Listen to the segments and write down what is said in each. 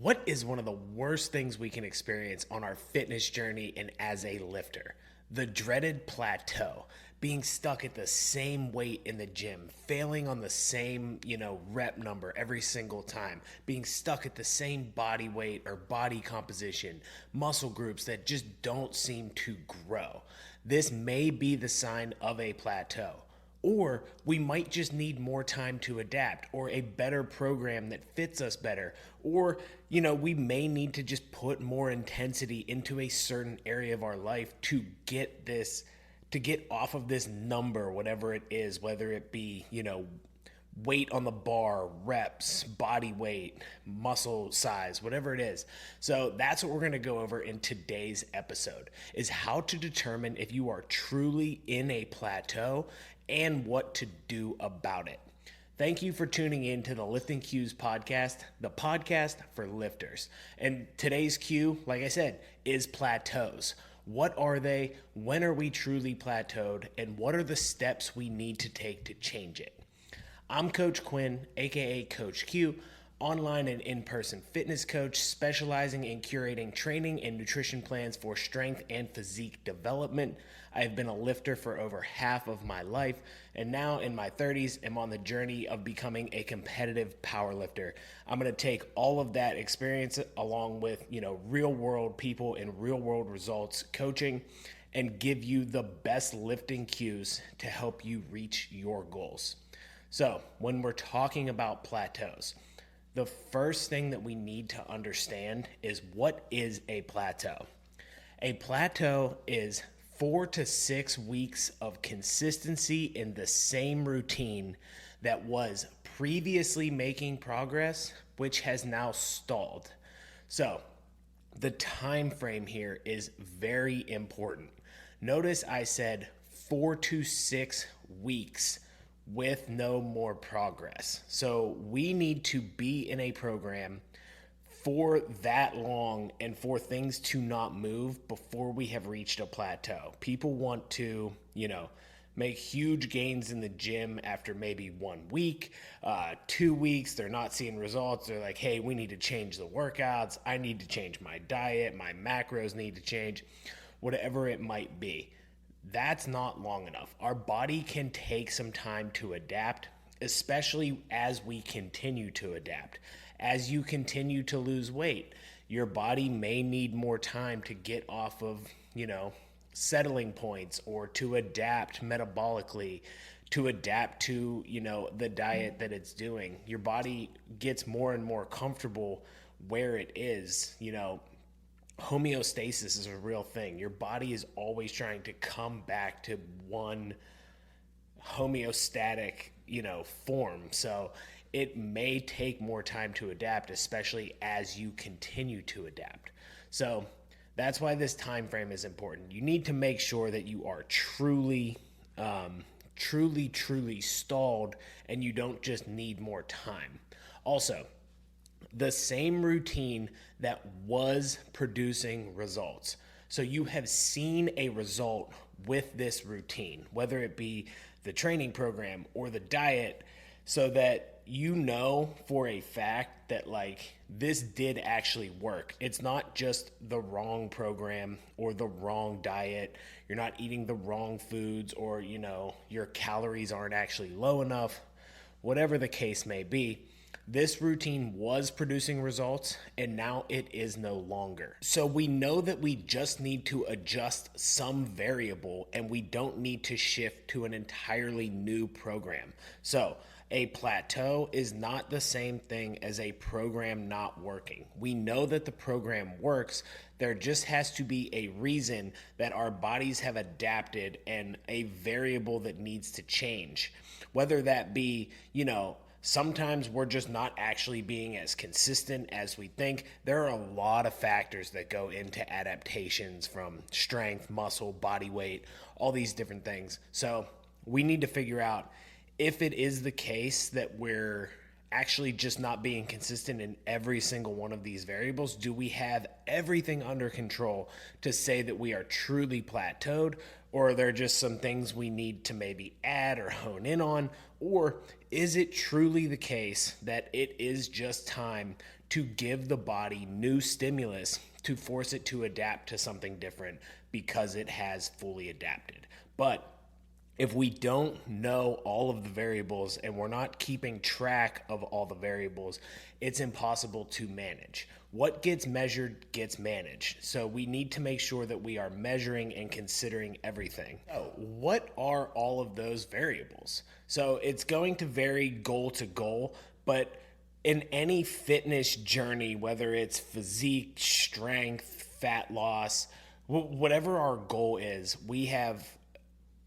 What is one of the worst things we can experience on our fitness journey and as a lifter? The dreaded plateau, being stuck at the same weight in the gym, failing on the same, rep number every single time, being stuck at the same body weight or body composition, muscle groups that just don't seem to grow. This may be the sign of a plateau. Or we might just need more time to adapt, or a better program that fits us better. Or, we may need to just put more intensity into a certain area of our life to get off of this number, whatever it is, whether it be, weight on the bar, reps, body weight, muscle size, whatever it is. So that's what we're going to go over in today's episode, is how to determine if you are truly in a plateau and what to do about it. Thank you for tuning in to the Lifting Cues podcast, the podcast for lifters. And today's cue, like I said, is plateaus. What are they? When are we truly plateaued? And what are the steps we need to take to change it? I'm Coach Quinn, aka Coach Q, online and in-person fitness coach specializing in curating training and nutrition plans for strength and physique development. I've been a lifter for over half of my life, and now in my 30s am on the journey of becoming a competitive powerlifter. I'm going to take all of that experience along with, real world people and real world results coaching and give you the best lifting cues to help you reach your goals. So when we're talking about plateaus, the first thing that we need to understand is, what is a plateau? A plateau is 4 to 6 weeks of consistency in the same routine that was previously making progress, which has now stalled. So the time frame here is very important. Notice I said 4 to 6 weeks with no more progress. So we need to be in a program for that long and for things to not move before we have reached a plateau. People want to, make huge gains in the gym after maybe 1 week, 2 weeks. They're not seeing results. They're like, hey, we need to change the workouts. I need to change my diet. My macros need to change, whatever it might be. That's not long enough. Our body can take some time to adapt, especially as we continue to adapt. As you continue to lose weight, your body may need more time to get off of, settling points, or to adapt metabolically, to adapt to, the diet that it's doing. Your body gets more and more comfortable where it is, Homeostasis is a real thing. Your body is always trying to come back to one homeostatic, form. So it may take more time to adapt, especially as you continue to adapt. So that's why this time frame is important. You need to make sure that you are truly stalled, and you don't just need more time. Also, the same routine that was producing results. So you have seen a result with this routine, whether it be the training program or the diet, so that you know for a fact that this did actually work. It's not just the wrong program or the wrong diet. You're not eating the wrong foods, or your calories aren't actually low enough. Whatever the case may be, this routine was producing results, and now it is no longer. So we know that we just need to adjust some variable, and we don't need to shift to an entirely new program. So a plateau is not the same thing as a program not working. We know that the program works. There just has to be a reason that our bodies have adapted, and a variable that needs to change. Whether that be, sometimes we're just not actually being as consistent as we think. There are a lot of factors that go into adaptations, from strength, muscle, body weight, all these different things. So we need to figure out if it is the case that we're actually just not being consistent in every single one of these variables. Do we have everything under control to say that we are truly plateaued? Or are there just some things we need to maybe add or hone in on? Or is it truly the case that it is just time to give the body new stimulus to force it to adapt to something different because it has fully adapted. But if we don't know all of the variables and we're not keeping track of all the variables, it's impossible to manage. What gets measured gets managed. So we need to make sure that we are measuring and considering everything. So, what are all of those variables? So, it's going to vary goal to goal, but in any fitness journey, whether it's physique, strength, fat loss, whatever our goal is, we have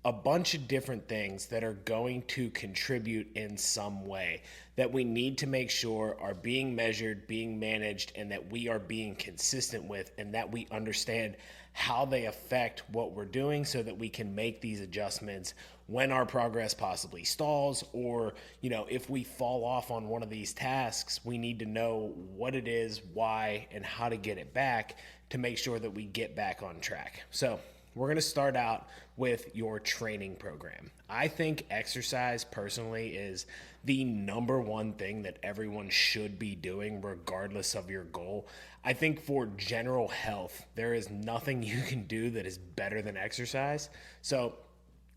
a bunch of different things that are going to contribute in some way that we need to make sure are being measured, being managed, and that we are being consistent with, and that we understand how they affect what we're doing so that we can make these adjustments when our progress possibly stalls, or if we fall off on one of these tasks, we need to know what it is, why, and how to get it back to make sure that we get back on track. So we're going to start out with your training program. I think exercise personally is the number one thing that everyone should be doing regardless of your goal. I think for general health, there is nothing you can do that is better than exercise. So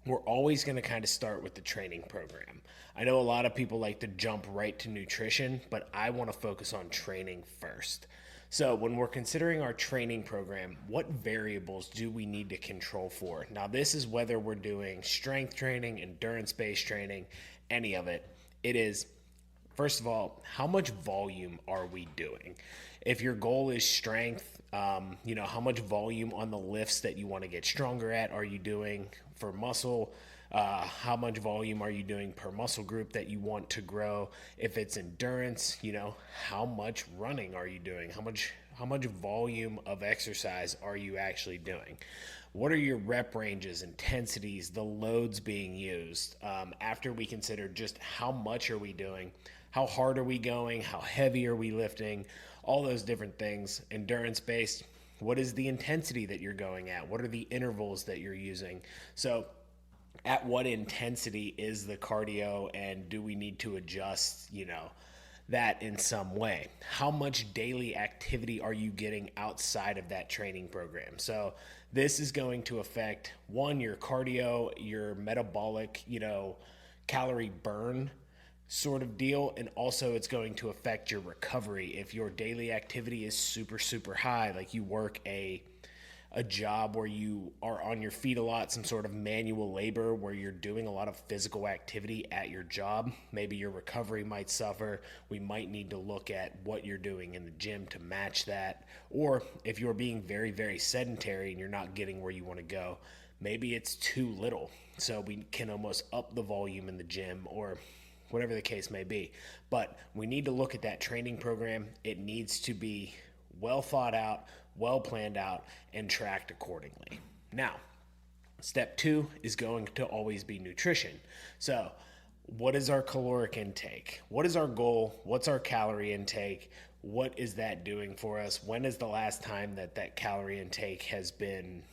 we're always going to kind of start with the training program. I know a lot of people like to jump right to nutrition, but I want to focus on training first. So when we're considering our training program, what variables do we need to control for? Now, this is whether we're doing strength training, endurance-based training, any of it. It is, first of all, how much volume are we doing? If your goal is strength, how much volume on the lifts that you want to get stronger at are you doing for muscle? How much volume are you doing per muscle group that you want to grow? If it's endurance, how much running are you doing? How much volume of exercise are you actually doing? What are your rep ranges, intensities, the loads being used? After we consider just how much are we doing, how hard are we going, how heavy are we lifting, all those different things. Endurance-based, what is the intensity that you're going at? What are the intervals that you're using? So at what intensity is the cardio, and do we need to adjust, that in some way? How much daily activity are you getting outside of that training program? So this is going to affect, one, your cardio, your metabolic, calorie burn sort of deal, and also it's going to affect your recovery. If your daily activity is super, super high, like you work a job where you are on your feet a lot, some sort of manual labor where you're doing a lot of physical activity at your job, maybe your recovery might suffer. We might need to look at what you're doing in the gym to match that. Or if you're being very, very sedentary and you're not getting where you want to go, maybe it's too little. So we can almost up the volume in the gym, or whatever the case may be. But we need to look at that training program. It needs to be well thought out, well planned out, and tracked accordingly. Now, step 2 is going to always be nutrition. So what is our caloric intake? What is our goal? What's our calorie intake? What is that doing for us? When is the last time that calorie intake has been,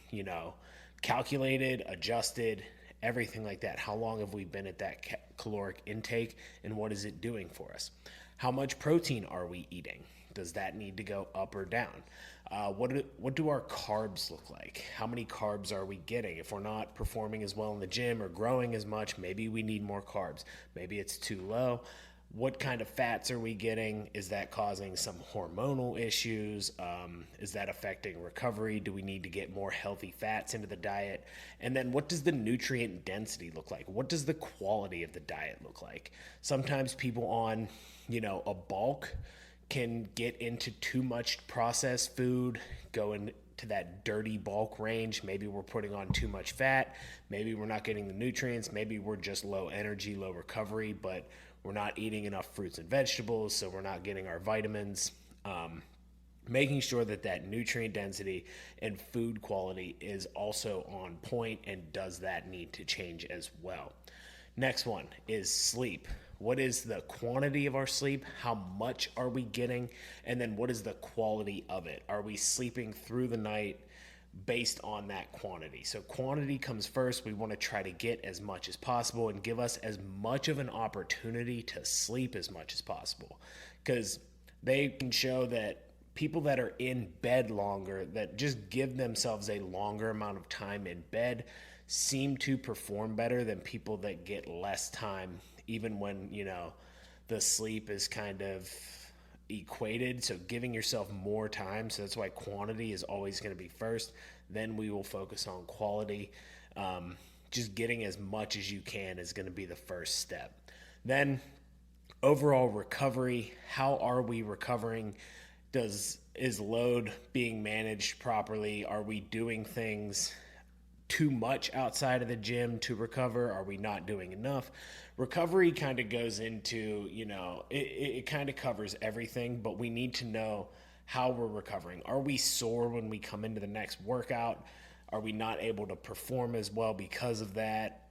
calculated, adjusted, everything like that? How long have we been at that caloric intake, and what is it doing for us? How much protein are we eating? Does that need to go up or down? What do our carbs look like? How many carbs are we getting? If we're not performing as well in the gym or growing as much, maybe we need more carbs. Maybe it's too low. What kind of fats are we getting? Is that causing some hormonal issues? Is that affecting recovery? Do we need to get more healthy fats into the diet? And then what does the nutrient density look like? What does the quality of the diet look like? Sometimes people on, a bulk can get into too much processed food, go into that dirty bulk range. Maybe we're putting on too much fat. Maybe we're not getting the nutrients. Maybe we're just low energy, low recovery, but we're not eating enough fruits and vegetables, so we're not getting our vitamins. Making sure that nutrient density and food quality is also on point, and does that need to change as well? Next one is sleep. What is the quantity of our sleep? How much are we getting? And then what is the quality of it? Are we sleeping through the night based on that quantity? So quantity comes first. We want to try to get as much as possible and give us as much of an opportunity to sleep as much as possible. Because They can show that people that are in bed longer, that just give themselves a longer amount of time in bed, seem to perform better than people that get less time, even when, the sleep is kind of equated. So giving yourself more time. So that's why quantity is always going to be first. Then we will focus on quality. Just getting as much as you can is going to be the first step. Then overall recovery. How are we recovering? Is load being managed properly? Are we doing things too much outside of the gym to recover? Are we not doing enough? Recovery kind of goes into, it kind of covers everything, but we need to know how we're recovering. Are we sore when we come into the next workout? Are we not able to perform as well because of that?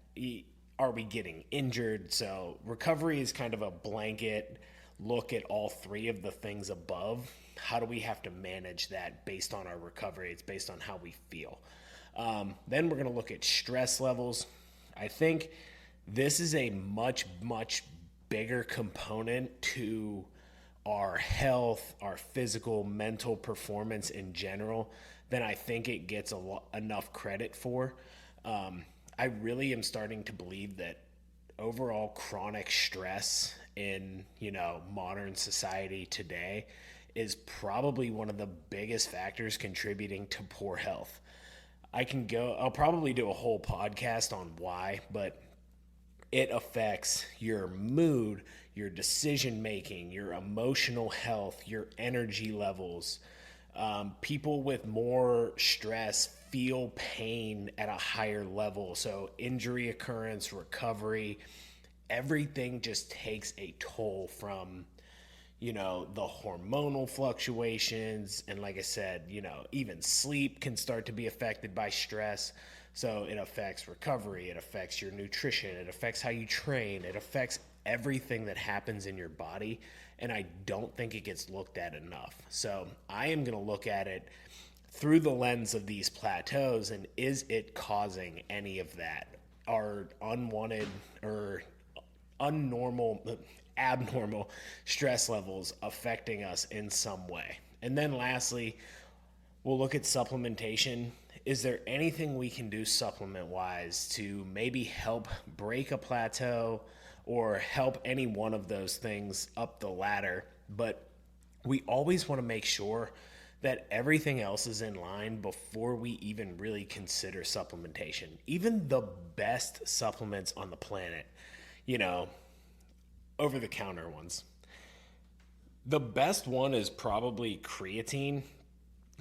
Are we getting injured? So recovery is kind of a blanket look at all three of the things above. How do we have to manage that based on our recovery? It's based on how we feel. Then we're going to look at stress levels. I think this is a much, much bigger component to our health, our physical, mental performance in general than I think it gets enough credit for. I really am starting to believe that overall chronic stress in, modern society today is probably one of the biggest factors contributing to poor health. I'll probably do a whole podcast on why, but it affects your mood, your decision making, your emotional health, your energy levels. People with more stress feel pain at a higher level. So injury occurrence, recovery, everything just takes a toll from, the hormonal fluctuations. And like I said, even sleep can start to be affected by stress. So it affects recovery, it affects your nutrition, it affects how you train, it affects everything that happens in your body. And I don't think it gets looked at enough. So I am going to look at it through the lens of these plateaus, and is it causing any of that? Are unwanted or abnormal stress levels affecting us in some way? And then lastly, we'll look at supplementation. Is there anything we can do supplement wise to maybe help break a plateau or help any one of those things up the ladder? But we always want to make sure that everything else is in line before we even really consider supplementation. Even the best supplements on the planet, over-the-counter ones. The best one is probably creatine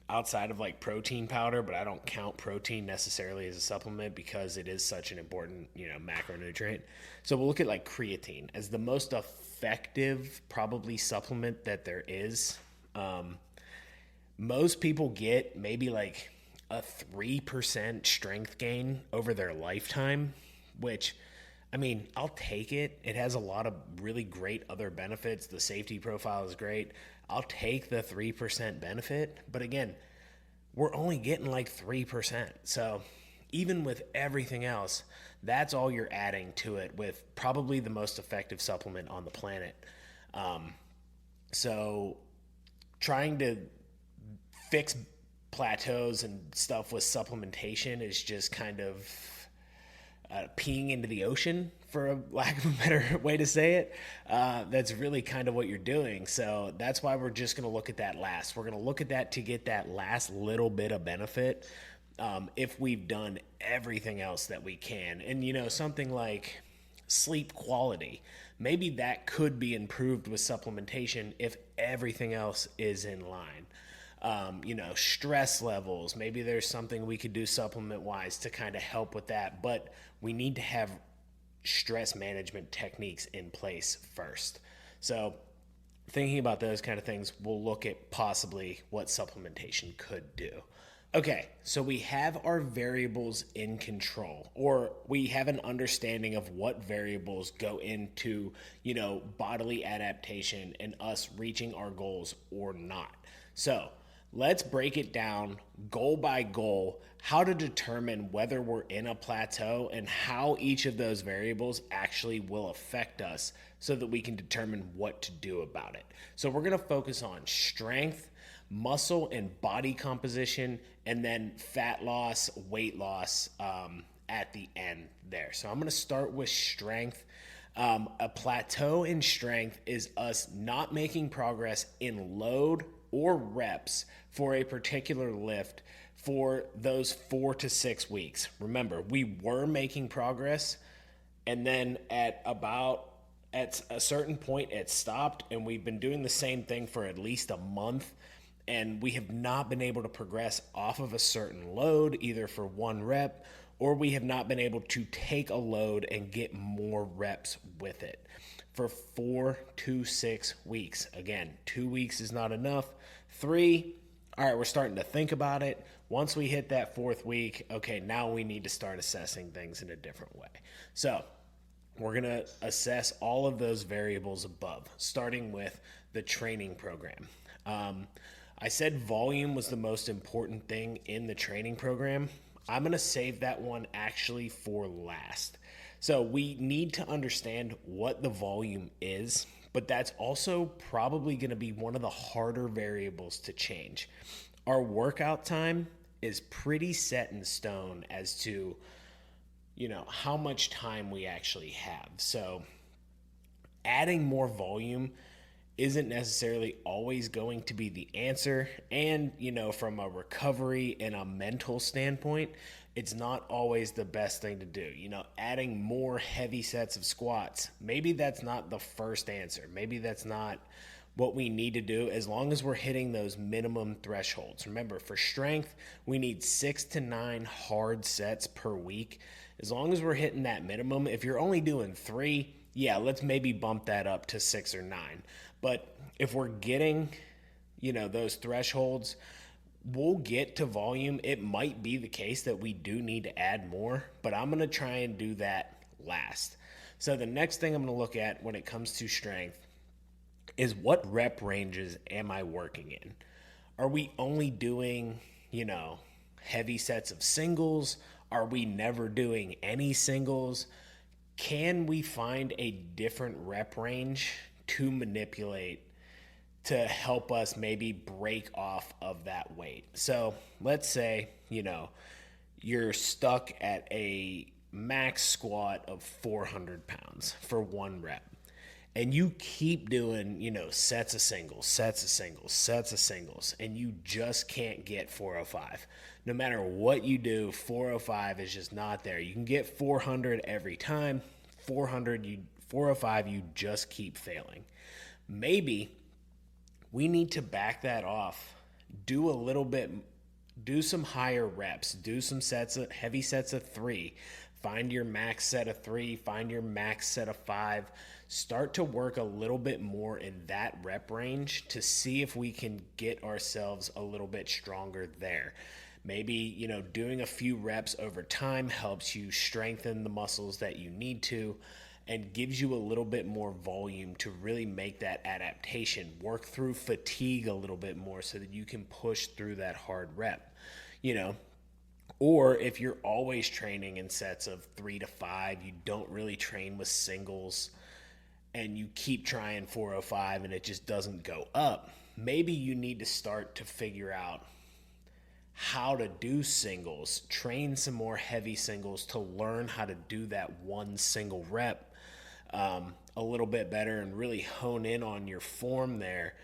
outside of like protein powder, but I don't count protein necessarily as a supplement because it is such an important, macronutrient. So we'll look at like creatine as the most effective probably supplement that there is. Most people get maybe like a 3% strength gain over their lifetime, which, I'll take it. It has a lot of really great other benefits. The safety profile is great. I'll take the 3% benefit. But again, we're only getting like 3%. So even with everything else, that's all you're adding to it with probably the most effective supplement on the planet. So trying to fix plateaus and stuff with supplementation is just kind of peeing into the ocean, for a lack of a better way to say it. That's really kind of what you're doing. So that's why we're just going to look at that last. We're going to look at that to get that last little bit of benefit if we've done everything else that we can. And, something like sleep quality, maybe that could be improved with supplementation if everything else is in line. Stress levels, maybe there's something we could do supplement wise to kind of help with that, but we need to have stress management techniques in place first. So thinking about those kind of things, we'll look at possibly what supplementation could do. Okay, so we have our variables in control, or we have an understanding of what variables go into, bodily adaptation and us reaching our goals or not. So let's break it down goal by goal, how to determine whether we're in a plateau and how each of those variables actually will affect us so that we can determine what to do about it. So we're going to focus on strength, muscle and body composition, and then fat loss, weight loss at the end there. So I'm going to start with strength. A plateau in strength is us not making progress in load or reps for a particular lift for those 4 to 6 weeks. Remember, we were making progress, and then at a certain point it stopped, and we've been doing the same thing for at least a month, and we have not been able to progress off of a certain load either for one rep, or we have not been able to take a load and get more reps with it for 4 to 6 weeks. Again, 2 weeks is not enough. 3, all right, we're starting to think about it. Once we hit that 4th week, okay, now we need to start assessing things in a different way. So we're going to assess all of those variables above, starting with the training program. I said volume was the most important thing in the training program. I'm going to save that one actually for last. So we need to understand what the volume is, but that's also probably going to be one of the harder variables to change. Our workout time is pretty set in stone as to, how much time we actually have. So adding more volume isn't necessarily always going to be the answer. And, from a recovery and a mental standpoint, it's not always the best thing to do. Adding more heavy sets of squats, maybe that's not the first answer. Maybe that's not what we need to do as long as we're hitting those minimum thresholds. Remember, for strength, we need 6 to 9 hard sets per week. As long as we're hitting that minimum, if you're only doing 3, yeah, let's maybe bump that up to 6 or 9. But if we're getting, those thresholds, we'll get to volume. It might be the case that we do need to add more, but I'm going to try and do that last. So the next thing I'm going to look at when it comes to strength is what rep ranges am I working in? Are we only doing, heavy sets of singles? Are we never doing any singles? Can we find a different rep range to manipulate to help us maybe break off of that weight? So let's say, you're stuck at a max squat of 400 pounds for one rep. And you keep doing, sets of singles, sets of singles, sets of singles, and you just can't get 405. No matter what you do, 405 is just not there. You can get 400 every time. 405, you just keep failing. Maybe we need to back that off, do some higher reps, do some heavy sets of 3, find your max set of 3, find your max set of 5, start to work a little bit more in that rep range to see if we can get ourselves a little bit stronger there. Maybe, doing a few reps over time helps you strengthen the muscles that you need to and gives you a little bit more volume to really make that adaptation, work through fatigue a little bit more so that you can push through that hard rep, Or if you're always training in sets of 3 to 5, you don't really train with singles, and you keep trying 405 and it just doesn't go up, maybe you need to start to figure out how to do singles, train some more heavy singles to learn how to do that one single rep a little bit better and really hone in on your form there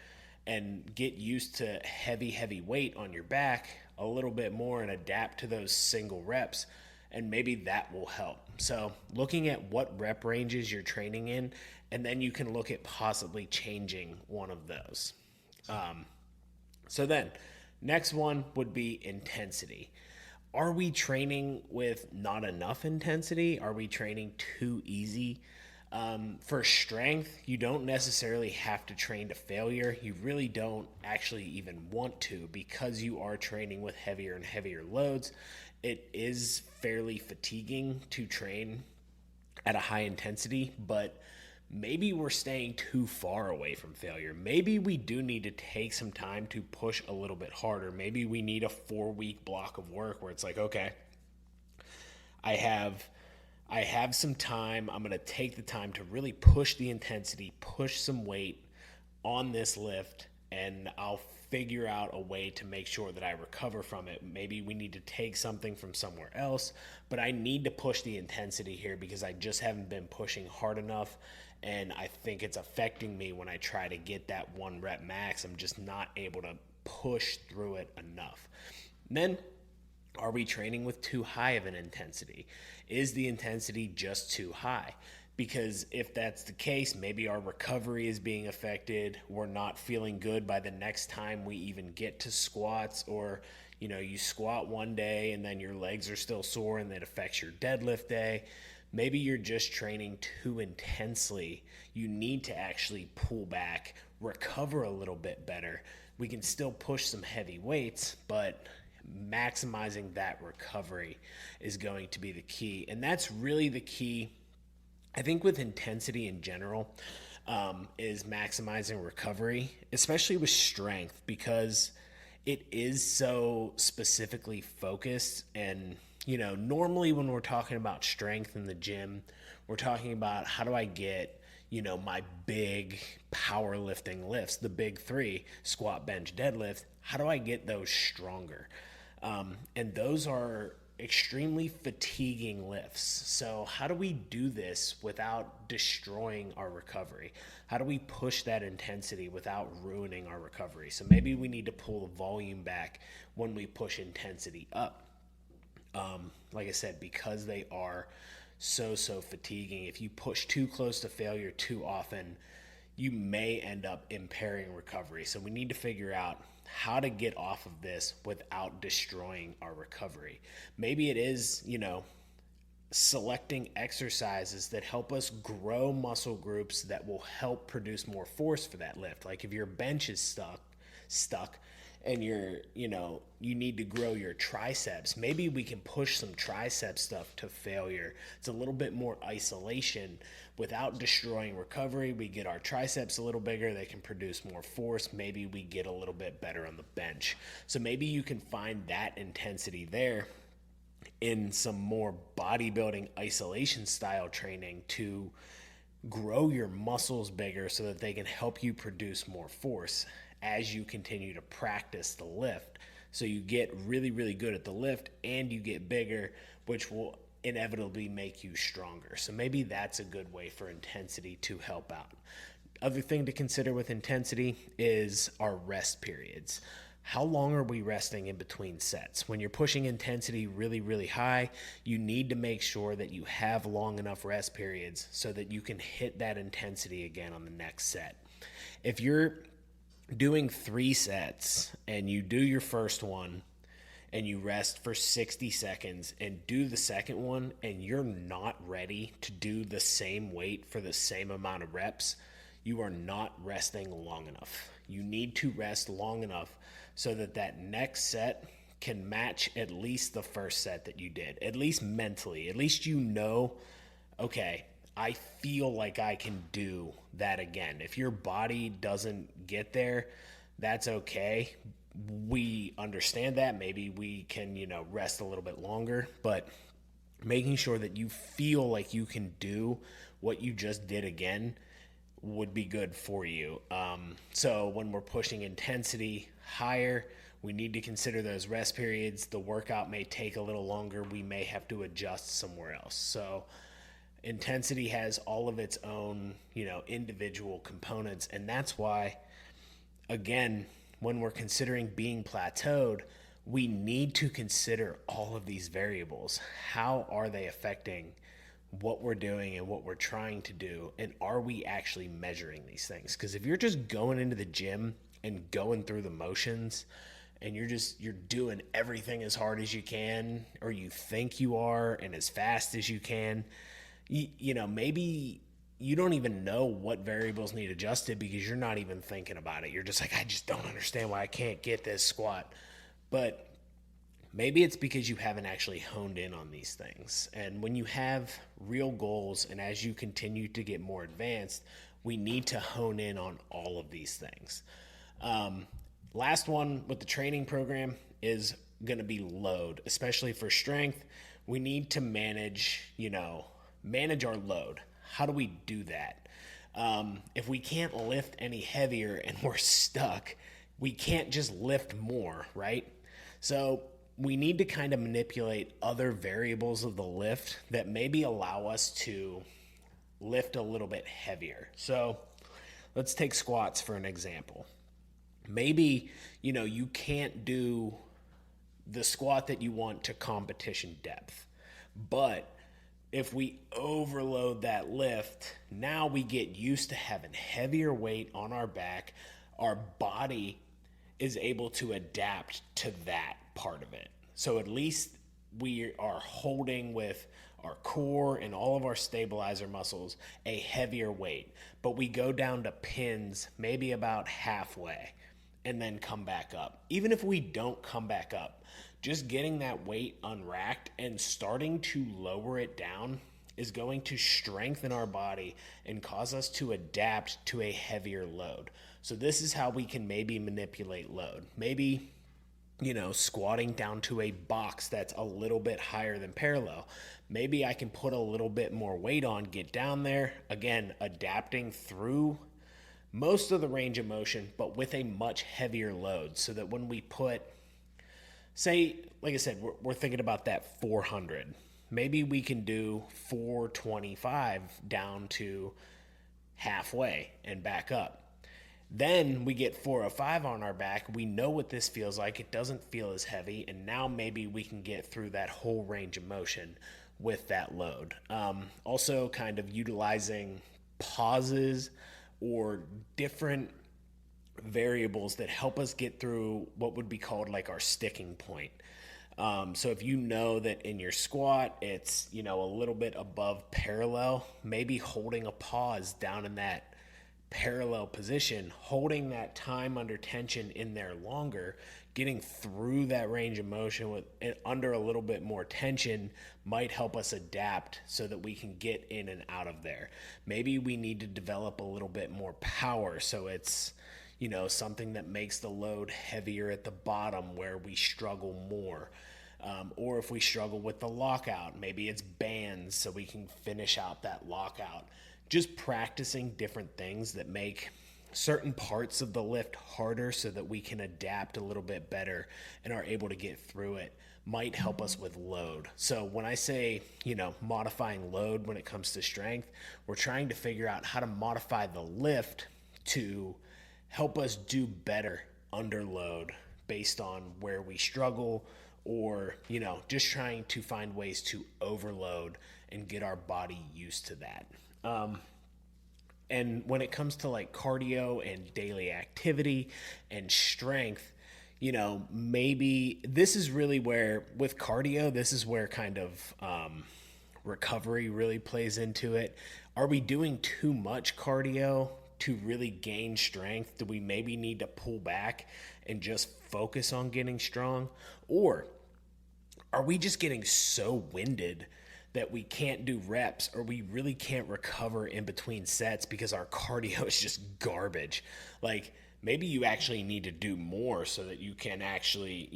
and get used to heavy weight on your back a little bit more and adapt to those single reps, and maybe that will help. So looking at what rep ranges you're training in, and then you can look at possibly changing one of those. So then next one would be intensity. Are we training with not enough intensity? Are we training too easy? For strength, you don't necessarily have to train to failure. You really don't actually even want to, because you are training with heavier and heavier loads. It is fairly fatiguing to train at a high intensity, but maybe we're staying too far away from failure. Maybe we do need to take some time to push a little bit harder. Maybe we need a 4-week block of work where it's like, okay, I have I have some time. I'm going to take the time to really push the intensity, push some weight on this lift, and I'll figure out a way to make sure that I recover from it. Maybe we need to take something from somewhere else, but I need to push the intensity here because I just haven't been pushing hard enough, and I think it's affecting me when I try to get that 1 rep max. I'm just not able to push through it enough. And then, are we training with too high of an intensity? Is the intensity just too high? Because if that's the case, maybe our recovery is being affected. We're not feeling good by the next time we even get to squats, or you squat one day and then your legs are still sore and that affects your deadlift day. Maybe you're just training too intensely. You need to actually pull back, recover a little bit better. We can still push some heavy weights, but maximizing that recovery is going to be the key. And that's really the key, I think, with intensity in general, is maximizing recovery, especially with strength, because it is so specifically focused. And, normally when we're talking about strength in the gym, we're talking about how do I get, my big powerlifting lifts, the big 3, squat, bench, deadlift. How do I get those stronger? And those are extremely fatiguing lifts. So how do we do this without destroying our recovery? How do we push that intensity without ruining our recovery? So maybe we need to pull the volume back when we push intensity up. Like I said, because they are so fatiguing. If you push too close to failure too often, you may end up impairing recovery. So we need to figure out how to get off of this without destroying our recovery. Maybe it is, selecting exercises that help us grow muscle groups that will help produce more force for that lift. Like if your bench is stuck and you need to grow your triceps, maybe we can push some tricep stuff to failure. It's a little bit more isolation without destroying recovery. We get our triceps a little bigger, they can produce more force. Maybe we get a little bit better on the bench. So maybe you can find that intensity there in some more bodybuilding isolation style training to grow your muscles bigger so that they can help you produce more force as you continue to practice the lift. So you get really, really good at the lift and you get bigger, which will inevitably make you stronger. So maybe that's a good way for intensity to help out. Other thing to consider with intensity is our rest periods. How long are we resting in between sets? When you're pushing intensity really, really high, you need to make sure that you have long enough rest periods so that you can hit that intensity again on the next set. If you're doing 3 sets and you do your first one and you rest for 60 seconds and do the second one and you're not ready to do the same weight for the same amount of reps, you are not resting long enough. You need to rest long enough so that that next set can match at least the first set that you did, at least mentally. At least okay, I feel like I can do that again. If your body doesn't get there, that's okay. We understand that. Maybe we can, rest a little bit longer, but making sure that you feel like you can do what you just did again would be good for you. So when we're pushing intensity higher, we need to consider those rest periods. The workout may take a little longer. We may have to adjust somewhere else. So intensity has all of its own, individual components. And that's why, again, when we're considering being plateaued, we need to consider all of these variables. How are they affecting what we're doing and what we're trying to do? And are we actually measuring these things? Because if you're just going into the gym and going through the motions and you're doing everything as hard as you can, or you think you are, and as fast as you can, maybe you don't even know what variables need adjusted because you're not even thinking about it. You're just like, I just don't understand why I can't get this squat. But Maybe it's because you haven't actually honed in on these things. And when you have real goals and as you continue to get more advanced, we need to hone in on all of these things. Um, Last one with the training program is going to be load, especially for strength. We need to manage our load. How do we do that? If we can't lift any heavier and we're stuck, we can't just lift more, right? So we need to kind of manipulate other variables of the lift that maybe allow us to lift a little bit heavier. So let's take squats for an example. Maybe, you can't do the squat that you want to competition depth, but if we overload that lift, now we get used to having heavier weight on our back. Our body is able to adapt to that part of it. So at least we are holding with our core and all of our stabilizer muscles a heavier weight, but we go down to pins maybe about halfway and then come back up. Even if we don't come back up, just getting that weight unracked and starting to lower it down is going to strengthen our body and cause us to adapt to a heavier load. So this is how we can maybe manipulate load. Maybe, squatting down to a box that's a little bit higher than parallel. Maybe I can put a little bit more weight on, get down there. Again, adapting through most of the range of motion, but with a much heavier load so that when we put, say, like I said, we're thinking about that 400. Maybe we can do 425 down to halfway and back up. Then we get 405 on our back. We know what this feels like. It doesn't feel as heavy. And now maybe we can get through that whole range of motion with that load. Also kind of utilizing pauses or different variables that help us get through what would be called like our sticking point. So if you know that in your squat, it's, a little bit above parallel, maybe holding a pause down in that parallel position, holding that time under tension in there longer, getting through that range of motion with under a little bit more tension might help us adapt so that we can get in and out of there. Maybe we need to develop a little bit more power. So it's, something that makes the load heavier at the bottom where we struggle more. Or if we struggle with the lockout, maybe it's bands so we can finish out that lockout. Just practicing different things that make certain parts of the lift harder so that we can adapt a little bit better and are able to get through it might help us with load. So when I say, modifying load when it comes to strength, we're trying to figure out how to modify the lift to help us do better under load based on where we struggle or, just trying to find ways to overload and get our body used to that. And when it comes to like cardio and daily activity and strength, maybe this is really where with cardio, this is where kind of recovery really plays into it. Are we doing too much cardio to really gain strength? Do we maybe need to pull back and just focus on getting strong? Or are we just getting so winded that we can't do reps or we really can't recover in between sets because our cardio is just garbage? Like maybe you actually need to do more so that you can actually,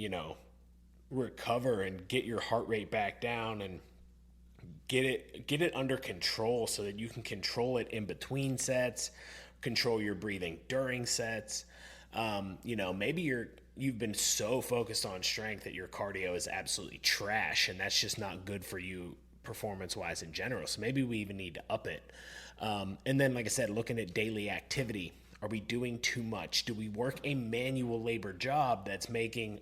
recover and get your heart rate back down and get it under control so that you can control it in between sets, control your breathing during sets. Maybe you've been so focused on strength that your cardio is absolutely trash, and that's just not good for you performance-wise in general. So maybe we even need to up it. And then, like I said, looking at daily activity, are we doing too much? Do we work a manual labor job that's making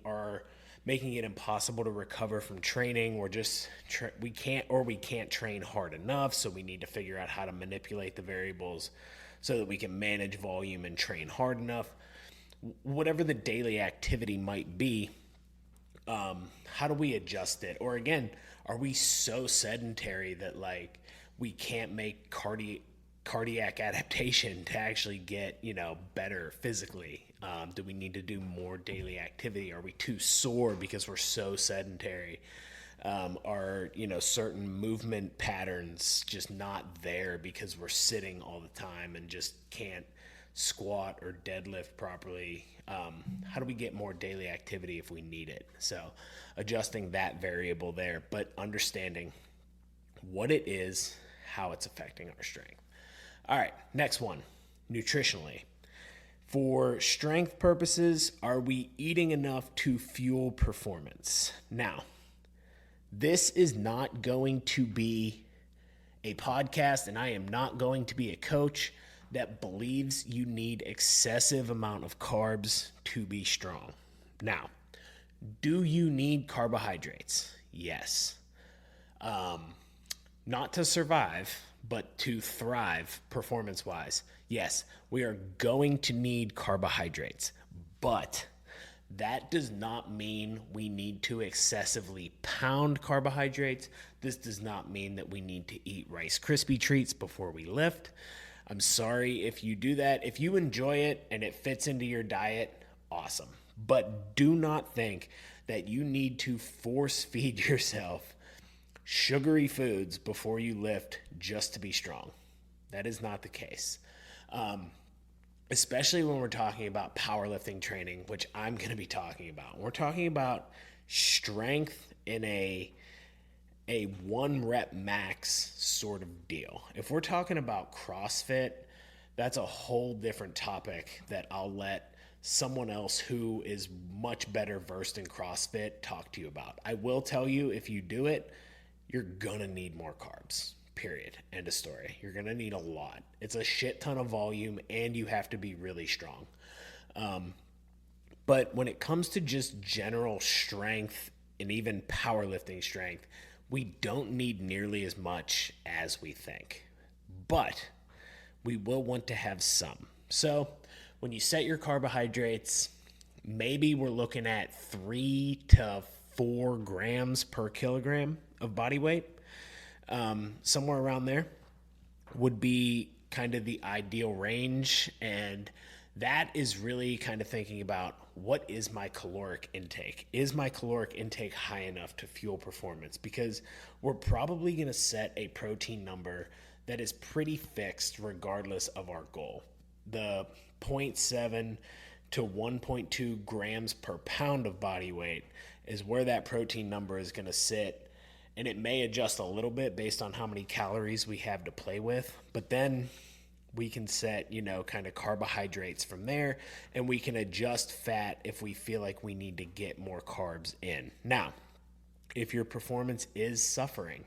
it impossible to recover from training, or just we can't train hard enough, so we need to figure out how to manipulate the variables so that we can manage volume and train hard enough? Whatever the daily activity might be, how do we adjust it? Or again, are we so sedentary that like we can't make cardiac adaptation to actually get, better physically? Do we need to do more daily activity? Are we too sore because we're so sedentary? Are certain movement patterns just not there because we're sitting all the time and just can't squat or deadlift properly? How do we get more daily activity if we need it? So adjusting that variable there, but understanding what it is, how it's affecting our strength. All right, next one, nutritionally. For strength purposes, are we eating enough to fuel performance? Now, this is not going to be a podcast, and I am not going to be a coach that believes you need excessive amount of carbs to be strong. Now, do you need carbohydrates? Yes. Not to survive, but to thrive performance-wise. Yes, we are going to need carbohydrates, but that does not mean we need to excessively pound carbohydrates. This does not mean that we need to eat Rice Krispie treats before we lift. I'm sorry if you do that. If you enjoy it and it fits into your diet, awesome. But do not think that you need to force feed yourself sugary foods before you lift just to be strong. That is not the case. Especially when we're talking about powerlifting training, which I'm going to be talking about. We're talking about strength in a 1 rep max sort of deal. If we're talking about CrossFit, that's a whole different topic that I'll let someone else who is much better versed in CrossFit talk to you about. I will tell you, if you do it, you're going to need more carbs. Period. End of story. You're going to need a lot. It's a shit ton of volume, and you have to be really strong. But when it comes to just general strength and even powerlifting strength, we don't need nearly as much as we think. But we will want to have some. So when you set your carbohydrates, maybe we're looking at 3 to 4 grams per kilogram of body weight. Somewhere around there would be kind of the ideal range. And that is really kind of thinking about, what is my caloric intake? Is my caloric intake high enough to fuel performance? Because we're probably going to set a protein number that is pretty fixed regardless of our goal. The 0.7 to 1.2 grams per pound of body weight is where that protein number is going to sit. And it may adjust a little bit based on how many calories we have to play with. But then we can set, kind of carbohydrates from there. And we can adjust fat if we feel like we need to get more carbs in. Now, if your performance is suffering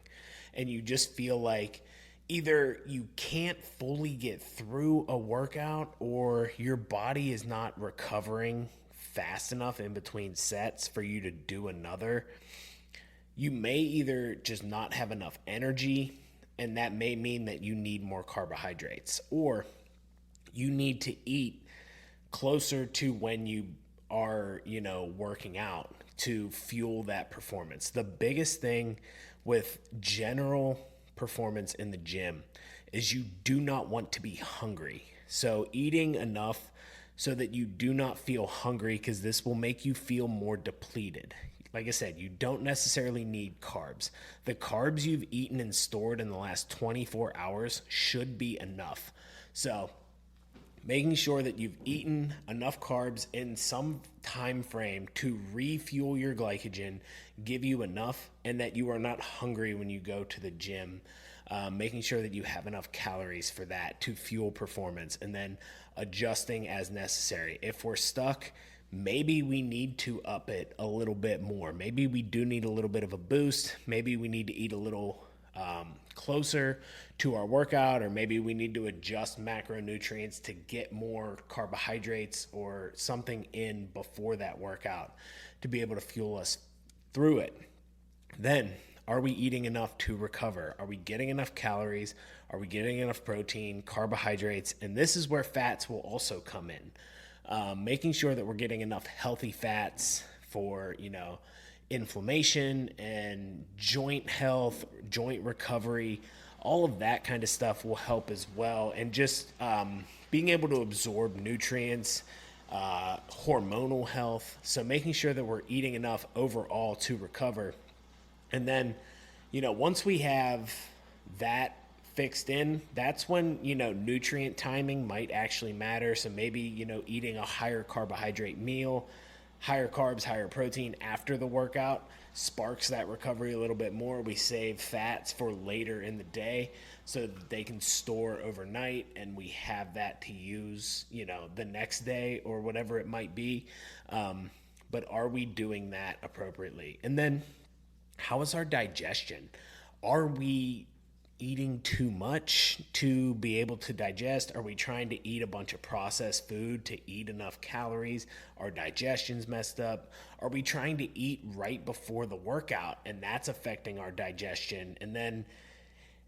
and you just feel like either you can't fully get through a workout, or your body is not recovering fast enough in between sets for you to do another, you may either just not have enough energy, and that may mean that you need more carbohydrates, or you need to eat closer to when you are, working out to fuel that performance. The biggest thing with general performance in the gym is you do not want to be hungry. So eating enough so that you do not feel hungry, because this will make you feel more depleted. Like I said, you don't necessarily need carbs. The carbs you've eaten and stored in the last 24 hours should be enough. So making sure that you've eaten enough carbs in some time frame to refuel your glycogen, give you enough, and that you are not hungry when you go to the gym. Making sure that you have enough calories for that to fuel performance, and then adjusting as necessary. If we're stuck, maybe we need to up it a little bit more. Maybe we do need a little bit of a boost. Maybe we need to eat a little closer to our workout, or maybe we need to adjust macronutrients to get more carbohydrates or something in before that workout to be able to fuel us through it. Then, are we eating enough to recover? Are we getting enough calories? Are we getting enough protein, carbohydrates? And this is where fats will also come in. Making sure that we're getting enough healthy fats for, inflammation and joint health, joint recovery, all of that kind of stuff will help as well. And just being able to absorb nutrients hormonal health. So making sure that we're eating enough overall to recover. And then, once we have that fixed in, that's when, nutrient timing might actually matter. So maybe, eating a higher carbohydrate meal, higher carbs, higher protein after the workout sparks that recovery a little bit more. We save fats for later in the day so that they can store overnight and we have that to use, the next day or whatever it might be. But are we doing that appropriately? And then how is our digestion? Are we eating too much to be able to digest? Are we trying to eat a bunch of processed food to eat enough calories? Our digestion's messed up. Are we trying to eat right before the workout and that's affecting our digestion? And then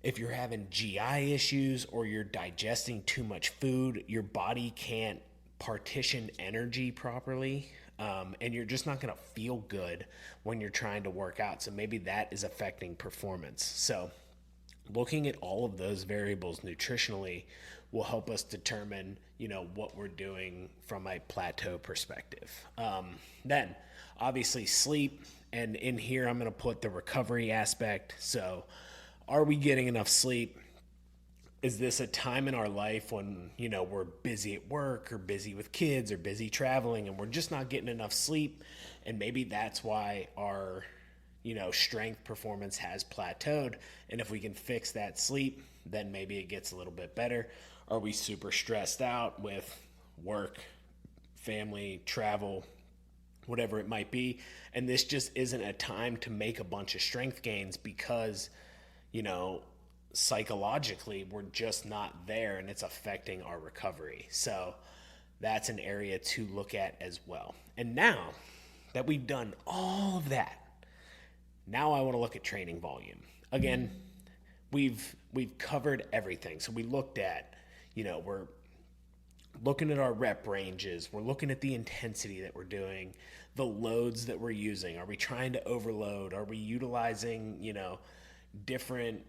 if you're having GI issues or you're digesting too much food, your body can't partition energy properly. And you're just not going to feel good when you're trying to work out. So maybe that is affecting performance. So looking at all of those variables nutritionally will help us determine, what we're doing from a plateau perspective. Then obviously sleep, and in here I'm going to put the recovery aspect. So are we getting enough sleep? Is this a time in our life when, we're busy at work or busy with kids or busy traveling and we're just not getting enough sleep? And maybe that's why our, strength performance has plateaued. And if we can fix that sleep, then maybe it gets a little bit better. Are we super stressed out with work, family, travel, whatever it might be? And this just isn't a time to make a bunch of strength gains because, psychologically we're just not there and it's affecting our recovery. So that's an area to look at as well. And now that we've done all of that, now I want to look at training volume. Again, we've covered everything. So we looked at, we're looking at our rep ranges, we're looking at the intensity that we're doing, the loads that we're using. Are we trying to overload? Are we utilizing, different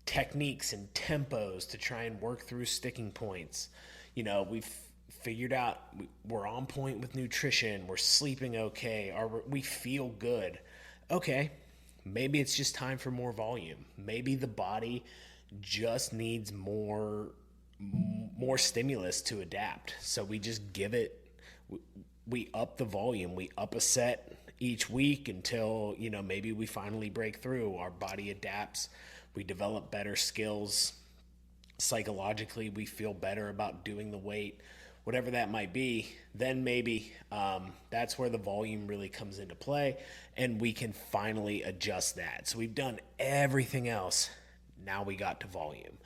techniques and tempos to try and work through sticking points? We've figured out we're on point with nutrition, we're sleeping okay, we feel good. Okay, maybe it's just time for more volume. Maybe the body just needs more stimulus to adapt. So we just give it, we up the volume, we up a set each week until, maybe we finally break through. Our body adapts. We develop better skills. Psychologically, we feel better about doing the weight, whatever that might be. Then maybe that's where the volume really comes into play and we can finally adjust that. So we've done everything else. Now we got to volume.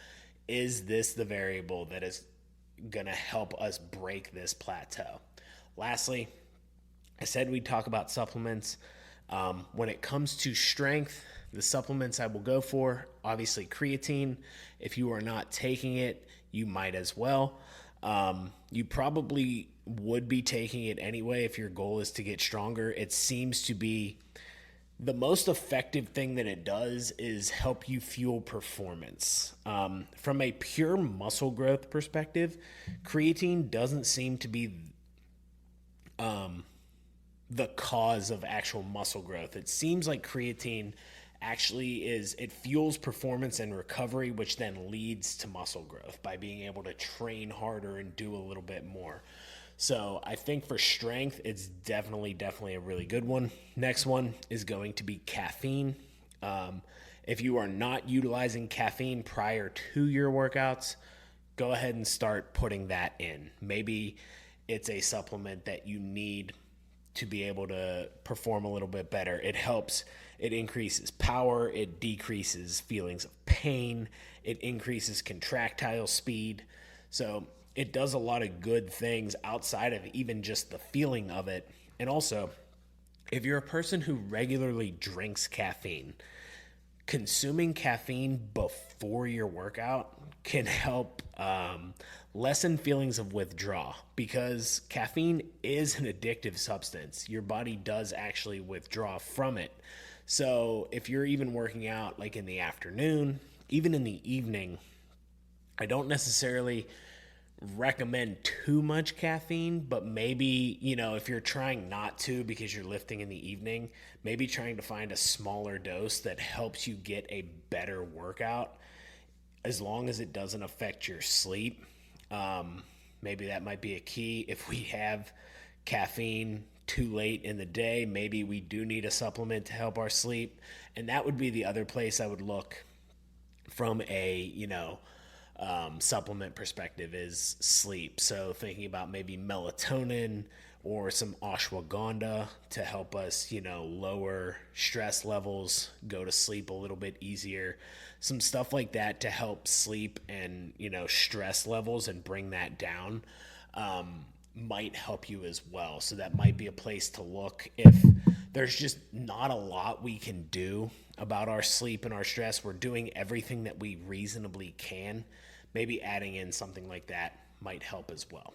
Is this the variable that is going to help us break this plateau? Lastly, I said we'd talk about supplements. When it comes to strength, the supplements I will go for, obviously creatine. If you are not taking it, you might as well. You probably would be taking it anyway if your goal is to get stronger. It seems to be the most effective thing that it does is help you fuel performance. From a pure muscle growth perspective, creatine doesn't seem to be the cause of actual muscle growth. It seems like creatine actually it fuels performance and recovery, which then leads to muscle growth by being able to train harder and do a little bit more. So I think for strength, it's definitely a really good one. Next one is going to be caffeine. If you are not utilizing caffeine prior to your workouts, go ahead and start putting that in. Maybe it's a supplement that you need to be able to perform a little bit better. It helps. It increases power. It decreases feelings of pain. It increases contractile speed. So it does a lot of good things outside of even just the feeling of it. And also, if you're a person who regularly drinks caffeine, consuming caffeine before your workout can help lessen feelings of withdrawal, because caffeine is an addictive substance. Your body does actually withdraw from it. So if you're even working out like in the afternoon, even in the evening, I don't necessarily recommend too much caffeine, but maybe, if you're trying not to because you're lifting in the evening, maybe trying to find a smaller dose that helps you get a better workout as long as it doesn't affect your sleep. Maybe that might be a key. If we have caffeine too late in the day, maybe we do need a supplement to help our sleep. And that would be the other place I would look from a, supplement perspective is sleep. So thinking about maybe melatonin or some ashwagandha to help us, lower stress levels, go to sleep a little bit easier. Some stuff like that to help sleep and, stress levels and bring that down might help you as well. So that might be a place to look if there's just not a lot we can do about our sleep and our stress. We're doing everything that we reasonably can. Maybe adding in something like that might help as well.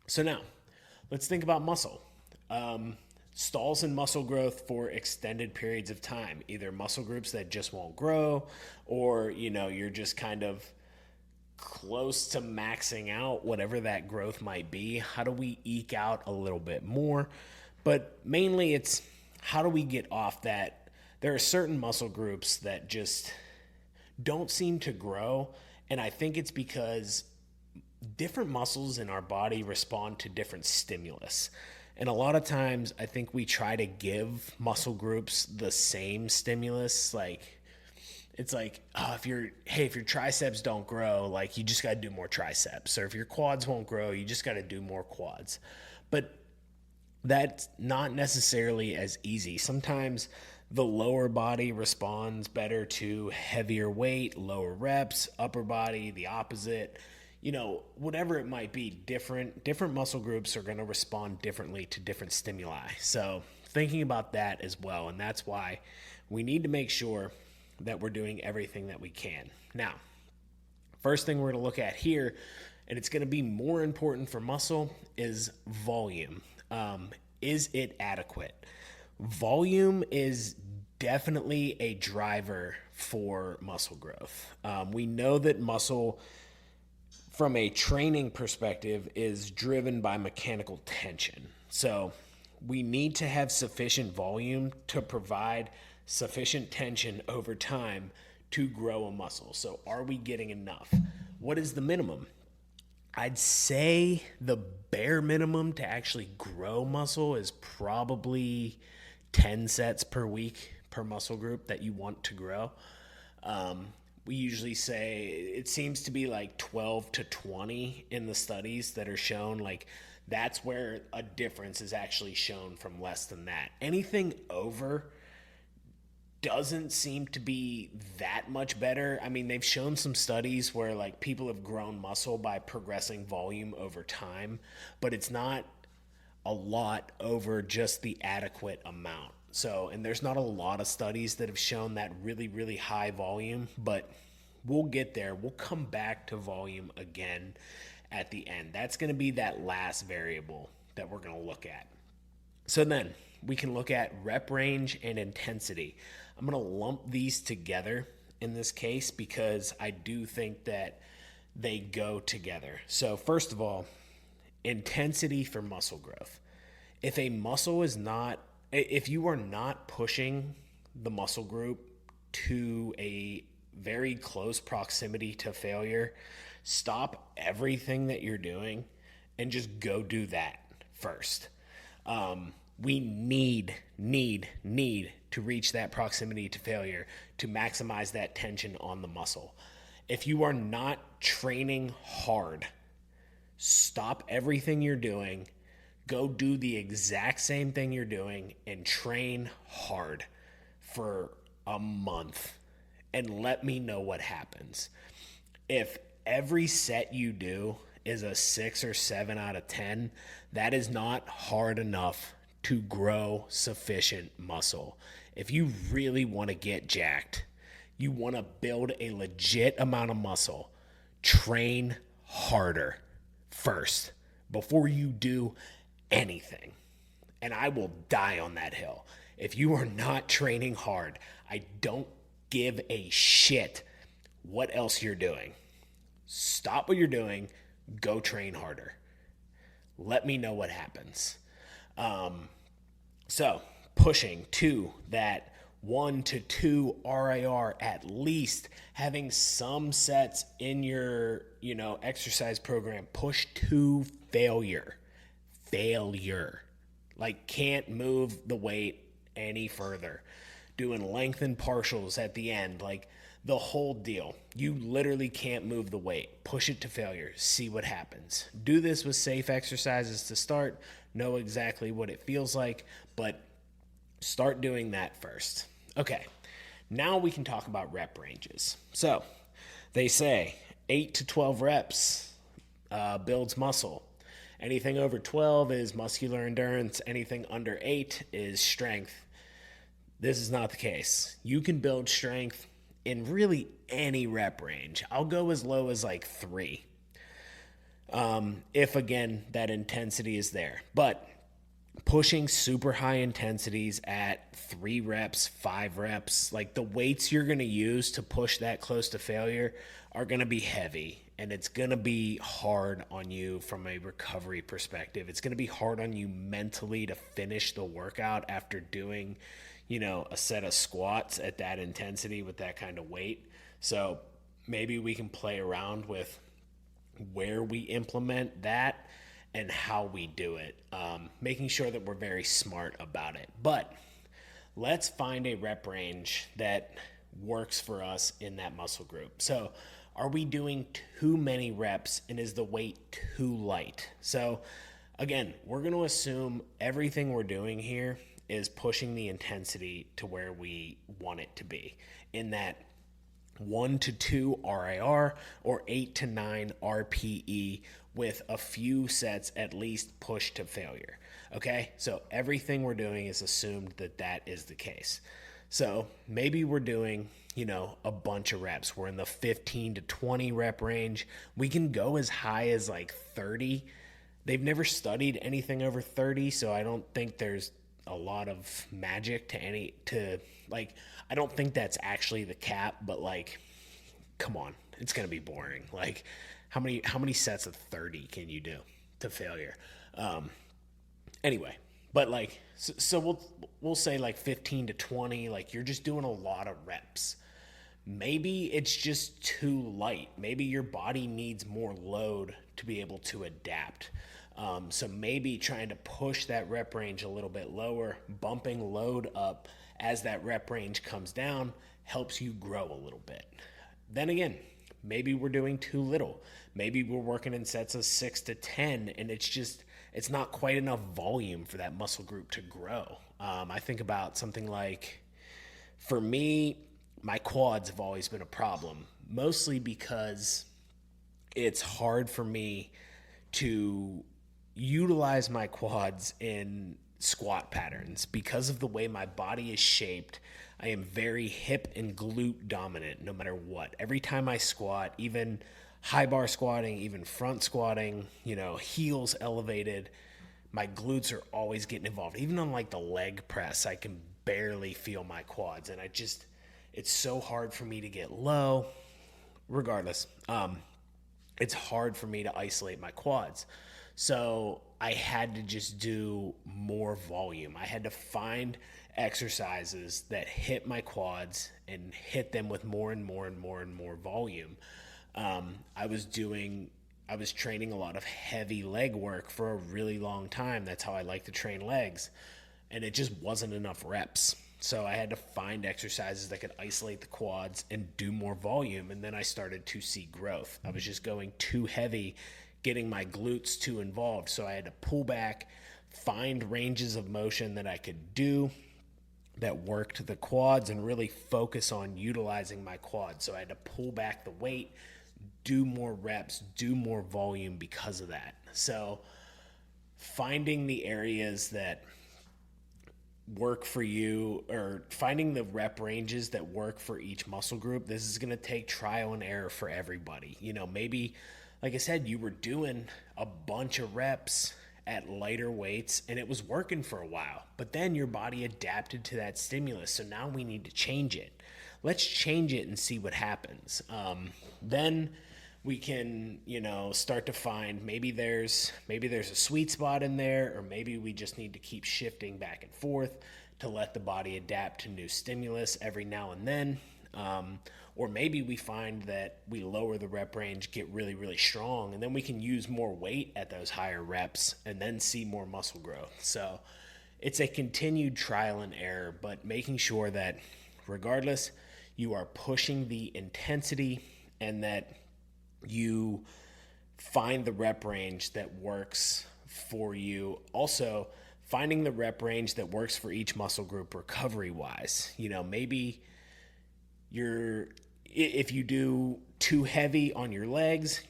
So now, let's think about muscle. Stalls in muscle growth for extended periods of time, either muscle groups that just won't grow, or, you're just kind of close to maxing out whatever that growth might be. How do we eke out a little bit more? But mainly it's how do we get off that? There are certain muscle groups that just don't seem to grow. And I think it's because different muscles in our body respond to different stimulus. And a lot of times I think we try to give muscle groups the same stimulus. It's like, if your triceps don't grow, you just got to do more triceps. Or if your quads won't grow, you just got to do more quads. But that's not necessarily as easy. Sometimes the lower body responds better to heavier weight, lower reps, upper body, the opposite. Whatever it might be, different muscle groups are going to respond differently to different stimuli. So thinking about that as well. And that's why we need to make sure that we're doing everything that we can. Now, first thing we're going to look at here, and it's going to be more important for muscle, is volume. Is it adequate? Volume is definitely a driver for muscle growth. We know that muscle, from a training perspective, is driven by mechanical tension. So we need to have sufficient volume to provide sufficient tension over time to grow a muscle. So are we getting enough? What is the minimum? I'd say the bare minimum to actually grow muscle is probably 10 sets per week per muscle group that you want to grow. We usually say it seems to be 12 to 20 in the studies that are shown. That's where a difference is actually shown from less than that. Anything over doesn't seem to be that much better. I mean, they've shown some studies where people have grown muscle by progressing volume over time, but it's not a lot over just the adequate amount. So, and there's not a lot of studies that have shown that really, really high volume, but we'll get there. We'll come back to volume again at the end. That's going to be that last variable that we're going to look at. So then we can look at rep range and intensity. I'm going to lump these together in this case because I do think that they go together. So first of all, intensity for muscle growth. If you are not pushing the muscle group to a very close proximity to failure, stop everything that you're doing and just go do that first. We need to reach that proximity to failure to maximize that tension on the muscle. If you are not training hard, stop everything you're doing, go do the exact same thing you're doing and train hard for a month and let me know what happens. If every set you do is a 6 or 7 out of 10, that is not hard enough to grow sufficient muscle. If you really want to get jacked, you want to build a legit amount of muscle, train harder first before you do anything. And I will die on that hill. If you are not training hard, I don't give a shit what else you're doing. Stop what you're doing, go train harder. Let me know what happens. So pushing to that 1 to 2 RIR at least, having some sets in your, exercise program, push to failure. Failure. Like, can't move the weight any further. Doing lengthened partials at the end, like the whole deal. You literally can't move the weight. Push it to failure. See what happens. Do this with safe exercises to start. Know exactly what it feels like, but start doing that first. Okay, now we can talk about rep ranges. So they say 8 to 12 reps builds muscle. Anything over 12 is muscular endurance. Anything under 8 is strength. This is not the case. You can build strength in really any rep range. I'll go as low as like 3. If, again, that intensity is there. But pushing super high intensities at 3 reps, 5 reps, like the weights you're going to use to push that close to failure are going to be heavy, and it's going to be hard on you from a recovery perspective. It's going to be hard on you mentally to finish the workout after doing, a set of squats at that intensity with that kind of weight. So maybe we can play around with where we implement that and how we do it, making sure that we're very smart about it. But let's find a rep range that works for us in that muscle group. So are we doing too many reps, and is the weight too light? So again, we're going to assume everything we're doing here is pushing the intensity to where we want it to be, in that 1 to 2 RIR or 8 to 9 RPE with a few sets at least push to failure. Okay, so everything we're doing is assumed that that is the case. So maybe we're doing, a bunch of reps. We're in the 15 to 20 rep range. We can go as high as like 30. They've never studied anything over 30, so I don't think there's a lot of magic I don't think that's actually the cap, but like, come on, it's going to be boring. Like, how many sets of 30 can you do to failure? Anyway, but like, so we'll say like 15 to 20, like you're just doing a lot of reps. Maybe it's just too light. Maybe your body needs more load to be able to adapt. So maybe trying to push that rep range a little bit lower, bumping load up as that rep range comes down, helps you grow a little bit. Then again, maybe we're doing too little. Maybe we're working in sets of 6 to 10, and it's not quite enough volume for that muscle group to grow. I think about something like, for me, my quads have always been a problem, mostly because it's hard for me to utilize my quads in squat patterns because of the way my body is shaped. I am very hip and glute dominant no matter what. Every time I squat, even high bar squatting, even front squatting, heels elevated, my glutes are always getting involved. Even on like the leg press, I can barely feel my quads, and it's so hard for me to get low. Regardless, it's hard for me to isolate my quads. So I had to just do more volume. I had to find exercises that hit my quads and hit them with more and more and more and more volume. I was training a lot of heavy leg work for a really long time. That's how I like to train legs. And it just wasn't enough reps. So I had to find exercises that could isolate the quads and do more volume. And then I started to see growth. I was just going too heavy, getting my glutes too involved. So I had to pull back, find ranges of motion that I could do that worked the quads, and really focus on utilizing my quads. So I had to pull back the weight, do more reps, do more volume because of that. So finding the areas that work for you, or finding the rep ranges that work for each muscle group, this is going to take trial and error for everybody. Maybe, like I said, you were doing a bunch of reps at lighter weights and it was working for a while, but then your body adapted to that stimulus. So now we need to change it. Let's change it and see what happens. Then we can, start to find maybe there's a sweet spot in there, or maybe we just need to keep shifting back and forth to let the body adapt to new stimulus every now and then. Or maybe we find that we lower the rep range, get really, really strong, and then we can use more weight at those higher reps and then see more muscle growth. So it's a continued trial and error, but making sure that regardless, you are pushing the intensity and that you find the rep range that works for you. Also, finding the rep range that works for each muscle group recovery wise. Maybe if you do too heavy on your legs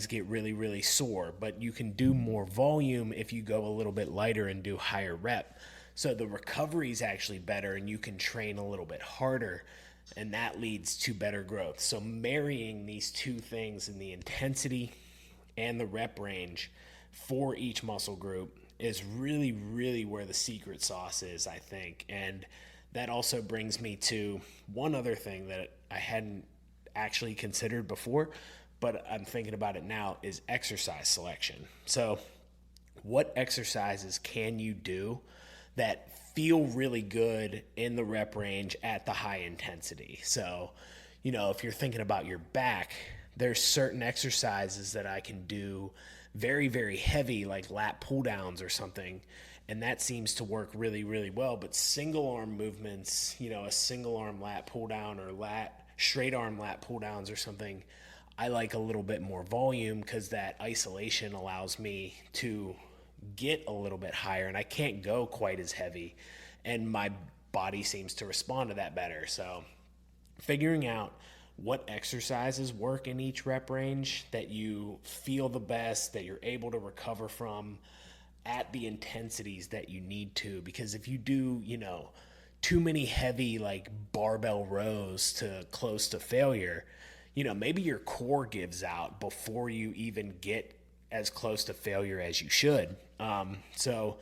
get really, really sore, but you can do more volume if you go a little bit lighter and do higher rep. So the recovery is actually better and you can train a little bit harder, and that leads to better growth. So marrying these two things in the intensity and the rep range for each muscle group is really, really where the secret sauce is, I think. And that also brings me to one other thing that I hadn't actually considered before, but I'm thinking about it now, is exercise selection. So what exercises can you do that feel really good in the rep range at the high intensity? So, if you're thinking about your back, there's certain exercises that I can do very, very heavy, like lat pull downs or something, and that seems to work really, really well. But single arm movements, a single arm lat pull down or straight arm lat pull downs or something, I like a little bit more volume because that isolation allows me to get a little bit higher, and I can't go quite as heavy, and my body seems to respond to that better. So figuring out what exercises work in each rep range that you feel the best, that you're able to recover from at the intensities that you need to. Because if you do, too many heavy like barbell rows to close to failure, maybe your core gives out before you even get as close to failure as you should. So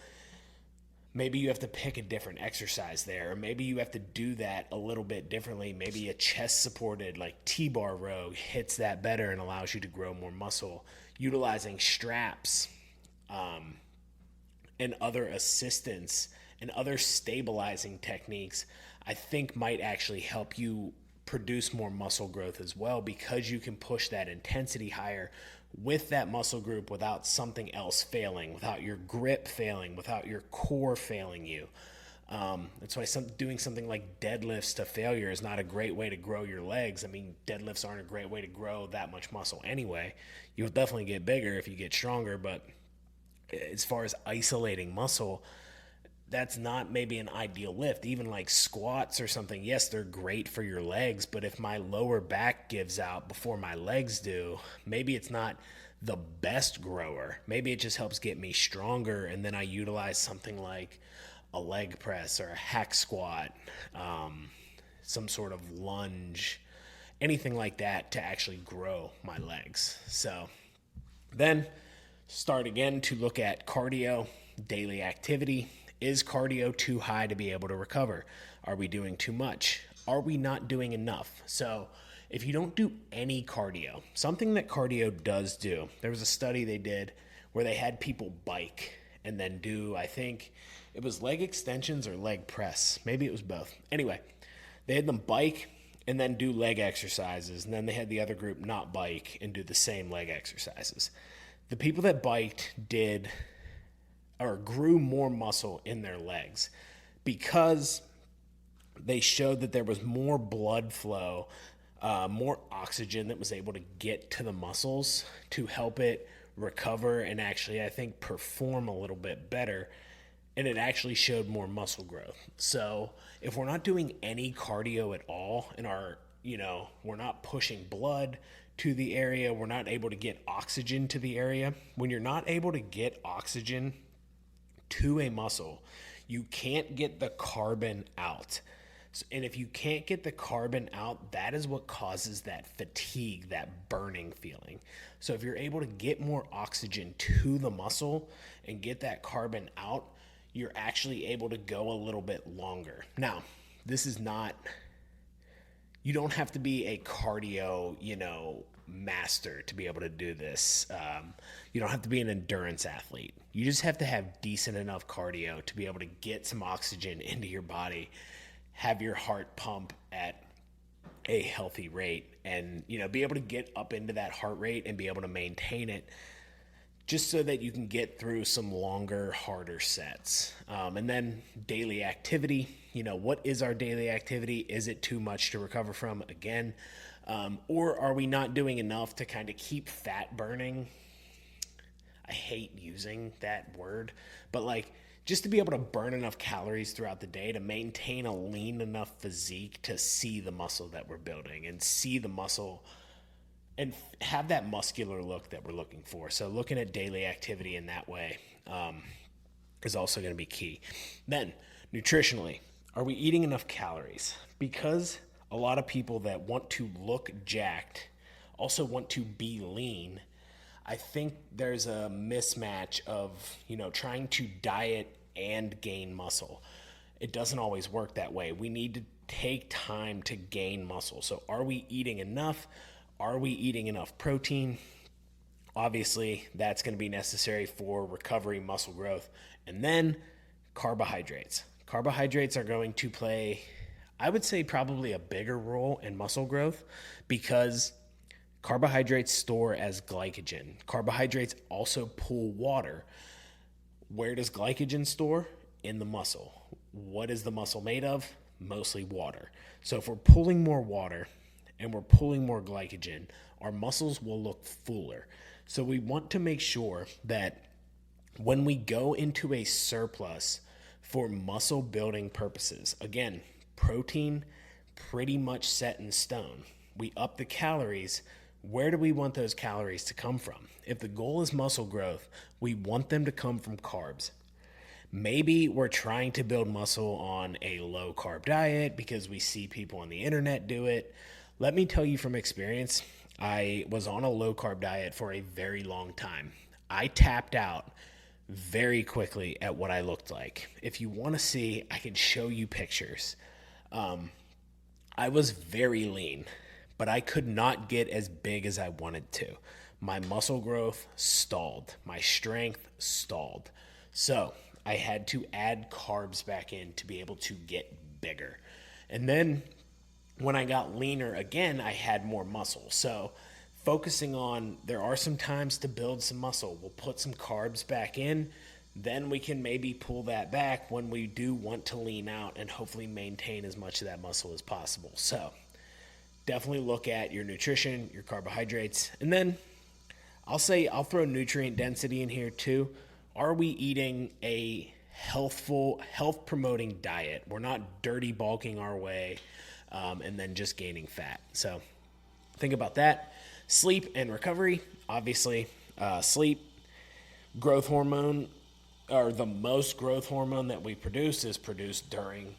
maybe you have to pick a different exercise there, or maybe you have to do that a little bit differently. Maybe a chest supported like T-bar row hits that better and allows you to grow more muscle. Utilizing straps and other assistance and other stabilizing techniques, I think might actually help you produce more muscle growth as well, because you can push that intensity higher with that muscle group without something else failing, without your grip failing, without your core failing you. That's why doing something like deadlifts to failure is not a great way to grow your legs. I mean, deadlifts aren't a great way to grow that much muscle anyway. You'll definitely get bigger if you get stronger, but as far as isolating muscle, that's not maybe an ideal lift. Even like squats or something, yes, they're great for your legs, but if my lower back gives out before my legs do, maybe it's not the best grower. Maybe it just helps get me stronger, and then I utilize something like a leg press or a hack squat, some sort of lunge, anything like that to actually grow my legs. So then start again to look at cardio, daily activity. Is cardio too high to be able to recover? Are we doing too much? Are we not doing enough? So if you don't do any cardio, something that cardio does do, there was a study they did where they had people bike and then do, I think it was leg extensions or leg press. Maybe it was both. Anyway, they had them bike and then do leg exercises, and then they had the other group not bike and do the same leg exercises. The people that biked did or grew more muscle in their legs because they showed that there was more blood flow, more oxygen that was able to get to the muscles to help it recover and actually, I think, perform a little bit better. And it actually showed more muscle growth. So if we're not doing any cardio at all and we're not pushing blood to the area, we're not able to get oxygen to the area. When you're not able to get oxygen to a muscle, you can't get the carbon out. And if you can't get the carbon out, that is what causes that fatigue, that burning feeling. So if you're able to get more oxygen to the muscle and get that carbon out, you're actually able to go a little bit longer. Now, this is not, you don't have to be a cardio, master to be able to do this. You don't have to be an endurance athlete. You just have to have decent enough cardio to be able to get some oxygen into your body, have your heart pump at a healthy rate, and be able to get up into that heart rate and be able to maintain it, just so that you can get through some longer, harder sets. And then daily activity. What is our daily activity? Is it too much to recover from again? Or are we not doing enough to kind of keep fat burning? I hate using that word, but just to be able to burn enough calories throughout the day to maintain a lean enough physique to see the muscle that we're building and see the muscle and have that muscular look that we're looking for. So looking at daily activity in that way is also going to be key. Then, nutritionally, are we eating enough calories? Because a lot of people that want to look jacked also want to be lean. I think there's a mismatch of, trying to diet and gain muscle. It doesn't always work that way. We need to take time to gain muscle. So are we eating enough? Are we eating enough protein? Obviously, that's going to be necessary for recovery, muscle growth. And then carbohydrates. Carbohydrates are going to play, I would say, probably a bigger role in muscle growth, because carbohydrates store as glycogen. Carbohydrates also pull water. Where does glycogen store? In the muscle. What is the muscle made of? Mostly water. So if we're pulling more water and we're pulling more glycogen, our muscles will look fuller. So we want to make sure that when we go into a surplus for muscle building purposes, again, protein pretty much set in stone. We up the calories. Where do we want those calories to come from? If the goal is muscle growth, we want them to come from carbs. Maybe we're trying to build muscle on a low carb diet because we see people on the internet do it. Let me tell you from experience, I was on a low carb diet for a very long time. I tapped out very quickly at what I looked like. If you want to see, I can show you pictures. I was very lean, but I could not get as big as I wanted to. My muscle growth stalled. My strength stalled. So I had to add carbs back in to be able to get bigger. And then when I got leaner again, I had more muscle. So focusing on, there are some times to build some muscle. We'll put some carbs back in. Then we can maybe pull that back when we do want to lean out and hopefully maintain as much of that muscle as possible. So definitely look at your nutrition, your carbohydrates, and then I'll throw nutrient density in here too. Are we eating a healthful, health-promoting diet? We're not dirty bulking our way and then just gaining fat. So think about that. Sleep and recovery. Obviously, sleep, growth hormone, or the most growth hormone that we produce is produced during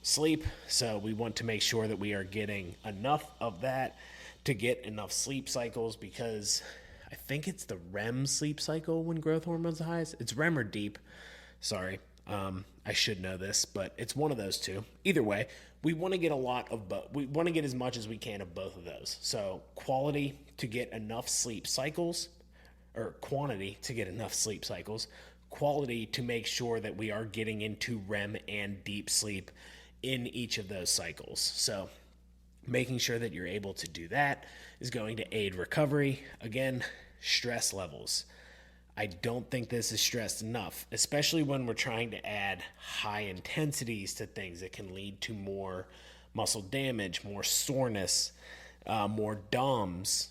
sleep. So we want to make sure that we are getting enough of that to get enough sleep cycles, because I think it's the REM sleep cycle when growth hormone's the highest. It's REM or deep. Sorry. I should know this, but it's one of those two. Either way, we want to get a lot of both. We want to get as much as we can of both of those. So quality to get enough sleep cycles, or quantity to get enough sleep cycles, quality to make sure that we are getting into REM and deep sleep in each of those cycles. So making sure that you're able to do that is going to aid recovery. Again, stress levels. I don't think this is stressed enough, especially when we're trying to add high intensities to things that can lead to more muscle damage, more soreness, more DOMs.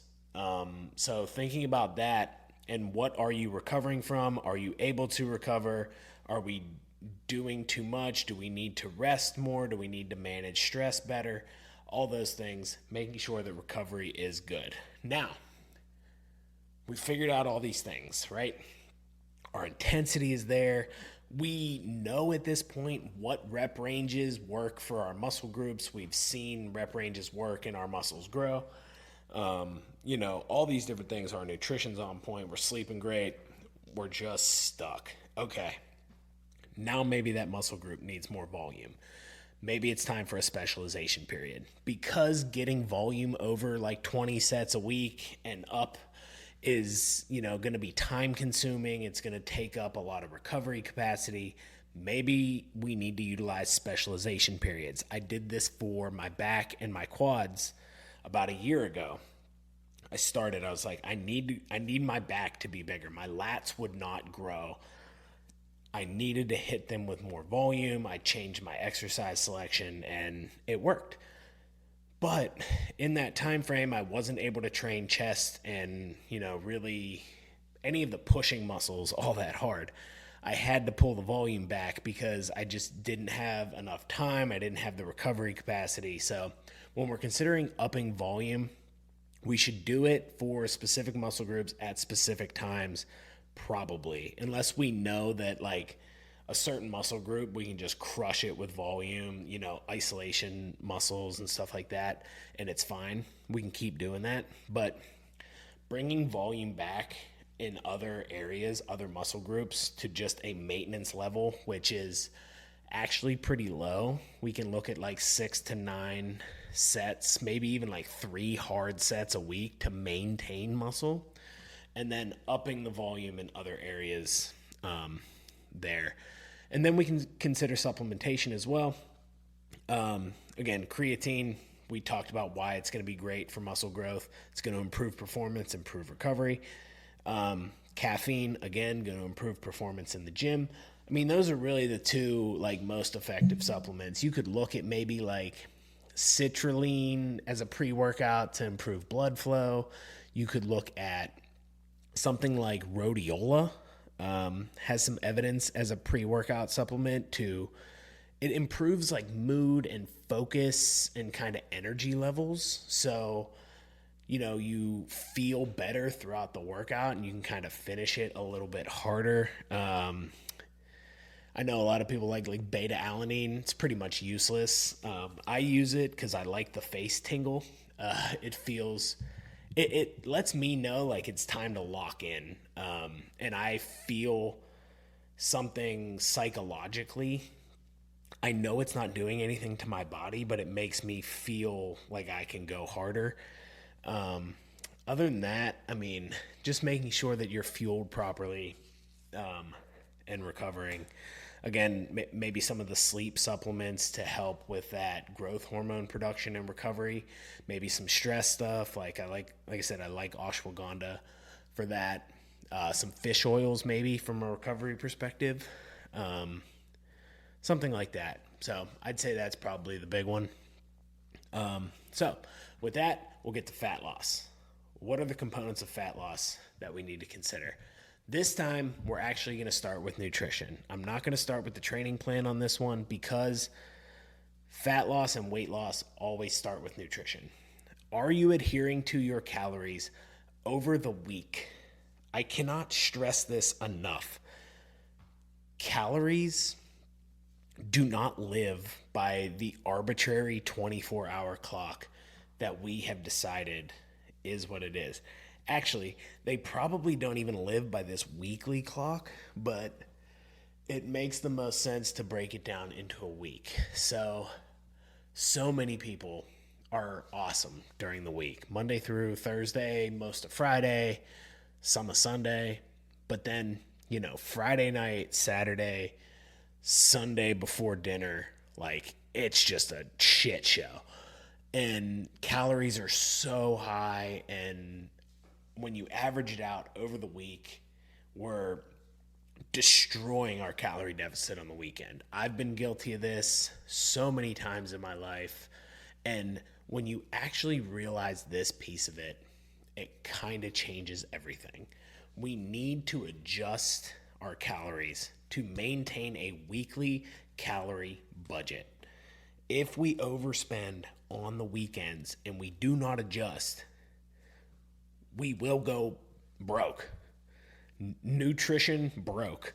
So thinking about that, and what are you recovering from? Are you able to recover? Are we doing too much? Do we need to rest more? Do we need to manage stress better? All those things, making sure that recovery is good. Now, we figured out all these things, right? Our intensity is there. We know at this point what rep ranges work for our muscle groups. We've seen rep ranges work and our muscles grow. All these different things. Our nutrition's on point. We're sleeping great. We're just stuck. Okay. Now maybe that muscle group needs more volume. maybe it's time for a specialization period, because getting volume over like 20 sets a week and up is, going to be time consuming. It's going to take up a lot of recovery capacity. Maybe we need to utilize specialization periods. I did this for my back and my quads about a year ago. I was like, I need my back to be bigger. My lats would not grow. I needed to hit them with more volume. I changed my exercise selection and it worked. But in that time frame, I wasn't able to train chest and, really any of the pushing muscles all that hard. I had to pull the volume back because I just didn't have enough time. I didn't have the recovery capacity. So when we're considering upping volume, we should do it for specific muscle groups at specific times, probably, unless we know that like a certain muscle group, we can just crush it with volume, isolation muscles and stuff like that, and it's fine. We can keep doing that. But bringing volume back in other areas, other muscle groups, to just a maintenance level, which is actually pretty low. We can look at like 6 to 9 sets, maybe even like 3 hard sets a week to maintain muscle, and then upping the volume in other areas there. And then we can consider supplementation as well. Again, creatine, we talked about why it's going to be great for muscle growth. It's going to improve performance, improve recovery. Caffeine, again, going to improve performance in the gym. I mean, those are really the two like most effective supplements. You could look at maybe like citrulline as a pre-workout to improve blood flow. You could look at something like rhodiola, has some evidence as a pre-workout supplement to, it improves like mood and focus and kind of energy levels. So, you feel better throughout the workout and you can kind of finish it a little bit harder. I know a lot of people like beta alanine. It's pretty much useless. I use it because I like the face tingle. It lets me know like it's time to lock in. And I feel something psychologically. I know it's not doing anything to my body, but it makes me feel like I can go harder. Other than that, I mean, just making sure that you're fueled properly and recovering. Again, maybe some of the sleep supplements to help with that growth hormone production and recovery. Maybe some stress stuff. Like I said, I like ashwagandha for that. Some fish oils maybe from a recovery perspective. Something like that. So I'd say that's probably the big one. So with that, we'll get to fat loss. What are the components of fat loss that we need to consider? This time, we're actually going to start with nutrition. I'm not going to start with the training plan on this one because fat loss and weight loss always start with nutrition. Are you adhering to your calories over the week? I cannot stress this enough. Calories do not live by the arbitrary 24-hour clock that we have decided is what it is. Actually, they probably don't even live by this weekly clock, but it makes the most sense to break it down into a week. So many people are awesome during the week. Monday through Thursday, most of Friday, some of Sunday. But then, Friday night, Saturday, Sunday before dinner, like it's just a shit show. And calories are so high, and when you average it out over the week, we're destroying our calorie deficit on the weekend. I've been guilty of this so many times in my life. And when you actually realize this piece of it, it kind of changes everything. We need to adjust our calories to maintain a weekly calorie budget. If we overspend on the weekends and we do not adjust, we will go broke. Nutrition broke.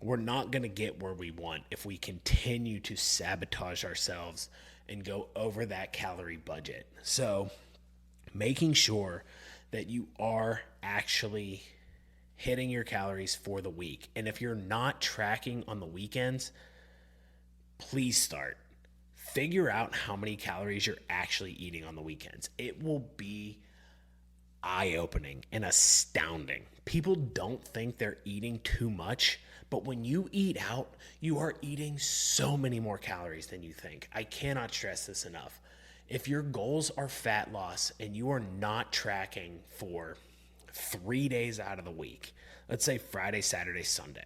We're not going to get where we want if we continue to sabotage ourselves and go over that calorie budget. So making sure that you are actually hitting your calories for the week. And if you're not tracking on the weekends, please start. Figure out how many calories you're actually eating on the weekends. It will be eye-opening and astounding. People don't think they're eating too much, but when you eat out, you are eating so many more calories than you think. I cannot stress this enough. If your goals are fat loss and you are not tracking for 3 days out of the week, let's say Friday, Saturday, Sunday,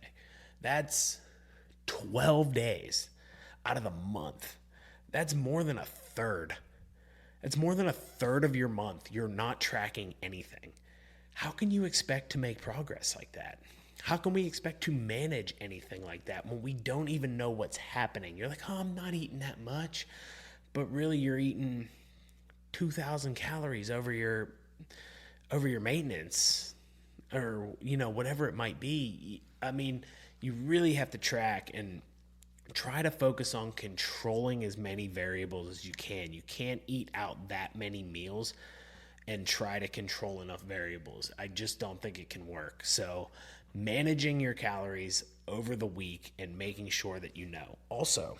that's 12 days out of the month. That's more than a third. It's more than a third of your month. You're not tracking anything. How can you expect to make progress like that? How can we expect to manage anything like that when we don't even know what's happening? You're like, oh, I'm not eating that much. But really, you're eating 2,000 calories over your maintenance, or, whatever it might be. I mean, you really have to track and try to focus on controlling as many variables as you can. You can't eat out that many meals and try to control enough variables. I just don't think it can work. So managing your calories over the week and making sure that you know. Also,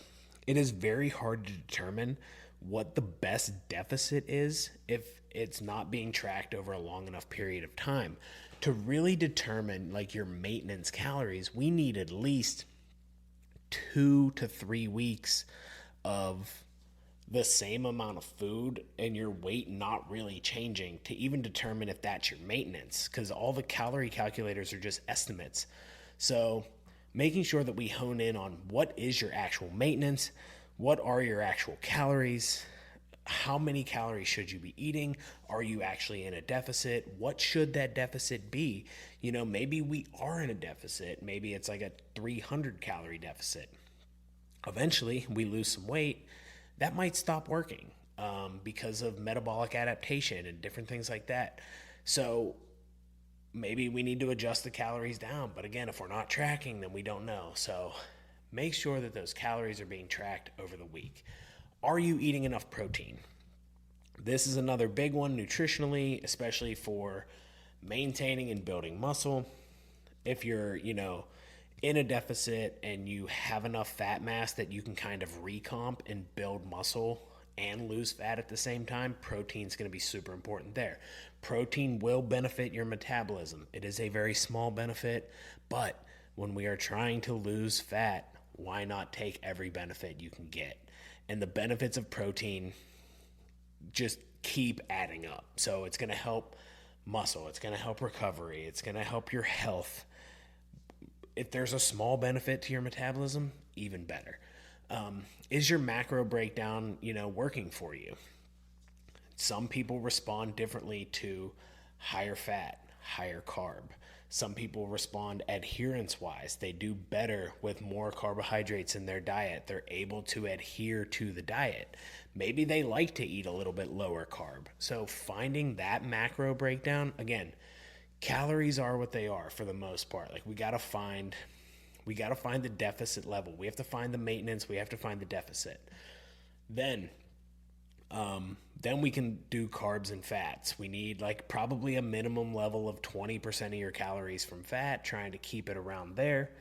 it is very hard to determine what the best deficit is if it's not being tracked over a long enough period of time. To really determine like your maintenance calories, we need at least 2 to 3 weeks of the same amount of food and your weight not really changing to even determine if that's your maintenance, because all the calorie calculators are just estimates. So making sure that we hone in on what is your actual maintenance, what are your actual calories, how many calories should you be eating, are you actually in a deficit, what should that deficit be? Maybe we are in a deficit, maybe it's like a 300 calorie deficit. Eventually we lose some weight, that might stop working because of metabolic adaptation and different things like that. So maybe we need to adjust the calories down. But again, if we're not tracking, then we don't know. So make sure that those calories are being tracked over the week. Are you eating enough protein? This is another big one nutritionally, especially for maintaining and building muscle. If you're, in a deficit and you have enough fat mass that you can kind of recomp and build muscle and lose fat at the same time, protein's going to be super important there. Protein will benefit your metabolism. It is a very small benefit, but when we are trying to lose fat, why not take every benefit you can get? And the benefits of protein just keep adding up. So it's going to help muscle, it's going to help recovery, it's going to help your health. If there's a small benefit to your metabolism, even better. Is your macro breakdown, working for you? Some people respond differently to higher fat, higher carb. Some people respond adherence-wise. They do better with more carbohydrates in their diet. They're able to adhere to the diet. Maybe they like to eat a little bit lower carb. So finding that macro breakdown, again, calories are what they are for the most part. Like we got to find the deficit level. We have to find the maintenance. We have to find the deficit. Then we can do carbs and fats. We need like probably a minimum level of 20% of your calories from fat, trying to keep it around there.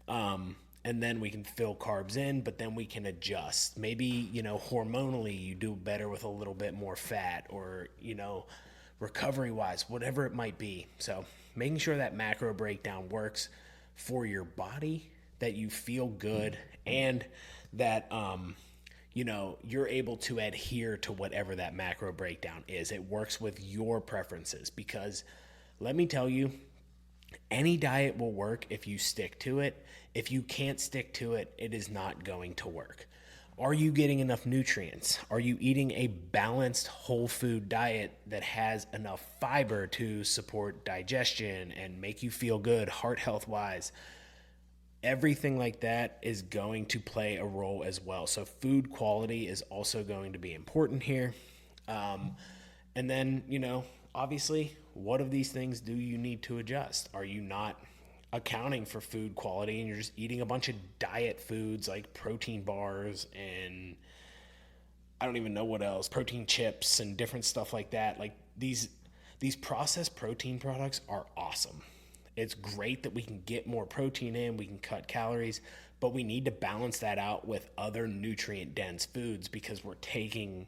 And then we can fill carbs in, but then we can adjust. Maybe, hormonally you do better with a little bit more fat, or, recovery wise, whatever it might be. So making sure that macro breakdown works for your body, that you feel good, and that, you're able to adhere to whatever that macro breakdown is. It works with your preferences, because let me tell you, any diet will work if you stick to it. If you can't stick to it, it is not going to work. Are you getting enough nutrients? Are you eating a balanced whole food diet that has enough fiber to support digestion and make you feel good heart health wise? Everything like that is going to play a role as well. So food quality is also going to be important here. And then, obviously, what of these things do you need to adjust? Are you not accounting for food quality and you're just eating a bunch of diet foods like protein bars and I don't even know what else, protein chips and different stuff like that? Like these processed protein products are awesome. It's great that we can get more protein in, we can cut calories, but we need to balance that out with other nutrient dense foods because we're taking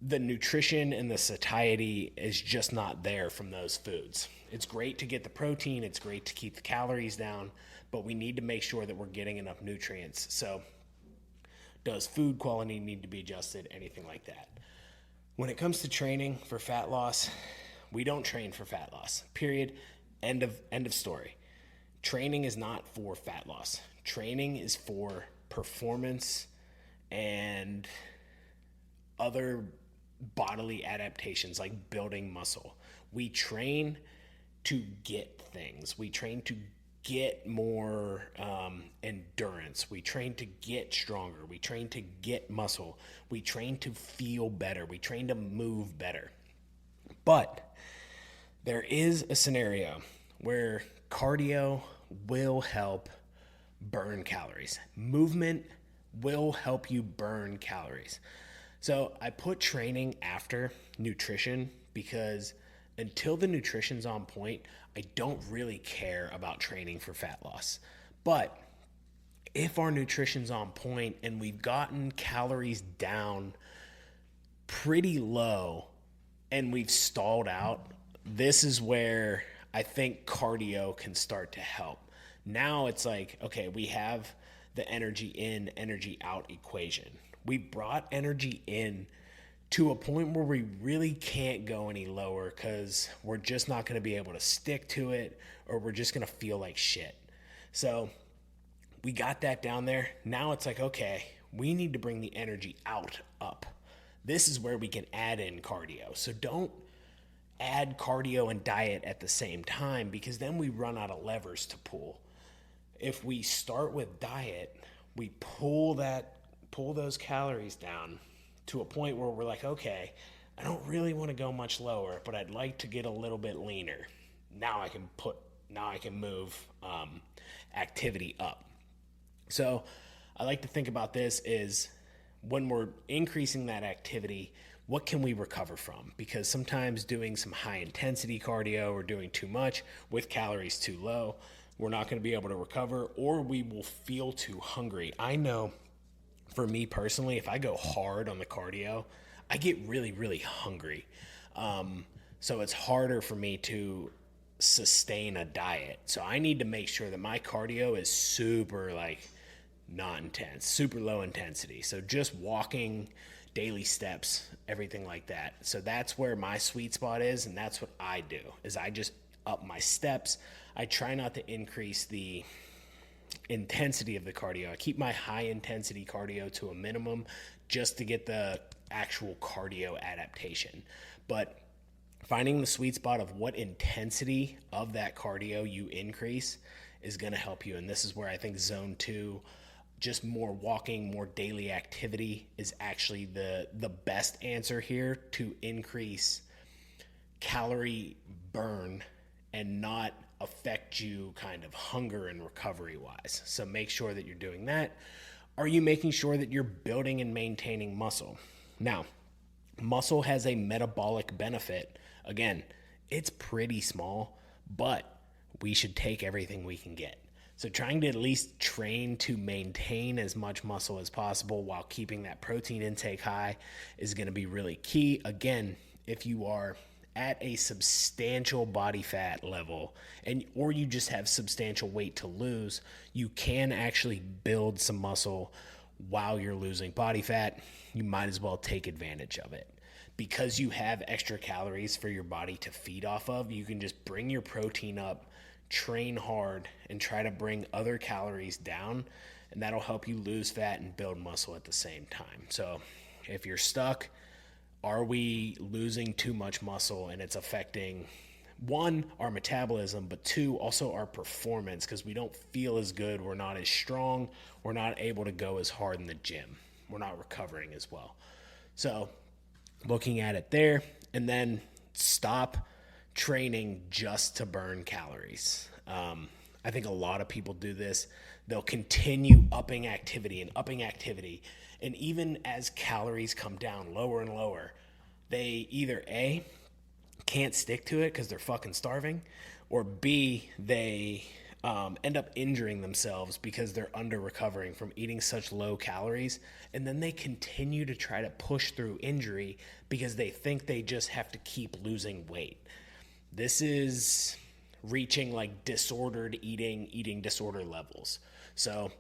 the nutrition and the satiety is just not there from those foods. It's great to get the protein, it's great to keep the calories down, but we need to make sure that we're getting enough nutrients. So does food quality need to be adjusted? Anything like that. When it comes to training for fat loss, we don't train for fat loss. Period. End of story. Training is not for fat loss. Training is for performance and other bodily adaptations like building muscle. We train to get things. We train to get more endurance. We train to get stronger. We train to get muscle. We train to feel better. We train to move better. But there is a scenario where cardio will help burn calories. Movement will help you burn calories. So I put training after nutrition because until the nutrition's on point, I don't really care about training for fat loss. But if our nutrition's on point and we've gotten calories down pretty low and we've stalled out, this is where I think cardio can start to help. Now it's like, okay, we have the energy in, energy out equation. We brought energy in to a point where we really can't go any lower because we're just not going to be able to stick to it, or we're just going to feel like shit. So we got that down there. Now it's like, okay, we need to bring the energy out up. This is where we can add in cardio. So don't add cardio and diet at the same time because then we run out of levers to pull. If we start with diet, we pull those calories down to a point where we're like, okay, I don't really want to go much lower, but I'd like to get a little bit leaner. Now I can move activity up. So I like to think about this is when we're increasing that activity, what can we recover from? Because sometimes doing some high intensity cardio or doing too much with calories too low, we're not going to be able to recover, or we will feel too hungry. I know for me personally, if I go hard on the cardio, I get really, really hungry. So it's harder for me to sustain a diet. So I need to make sure that my cardio is super not intense, super low intensity. So just walking, daily steps, everything like that. So that's where my sweet spot is, and that's what I do, is I just up my steps. I try not to increase the intensity of the cardio. I keep my high intensity cardio to a minimum just to get the actual cardio adaptation. But finding the sweet spot of what intensity of that cardio you increase is going to help you. And this is where I think zone 2, just more walking, more daily activity is actually the best answer here to increase calorie burn and not affect you kind of hunger and recovery wise. So make sure that you're doing that. Are you making sure that you're building and maintaining muscle? Now, muscle has a metabolic benefit. Again, it's pretty small, but we should take everything we can get. So trying to at least train to maintain as much muscle as possible while keeping that protein intake high is going to be really key. Again, if you are at a substantial body fat level or you just have substantial weight to lose, you can actually build some muscle while you're losing body fat. You might as well take advantage of it. Because you have extra calories for your body to feed off of, you can just bring your protein up, train hard, and try to bring other calories down, and that'll help you lose fat and build muscle at the same time. So if you're stuck, are we losing too much muscle and it's affecting, one, our metabolism, but two, also our performance, because we don't feel as good, we're not as strong, we're not able to go as hard in the gym, we're not recovering as well. So looking at it there, and then stop training just to burn calories. I think a lot of people do this. They'll continue upping activity, and even as calories come down lower and lower, they either A, can't stick to it because they're fucking starving, or B, they end up injuring themselves because they're under recovering from eating such low calories, and then they continue to try to push through injury because they think they just have to keep losing weight. This is reaching like disordered eating disorder levels. So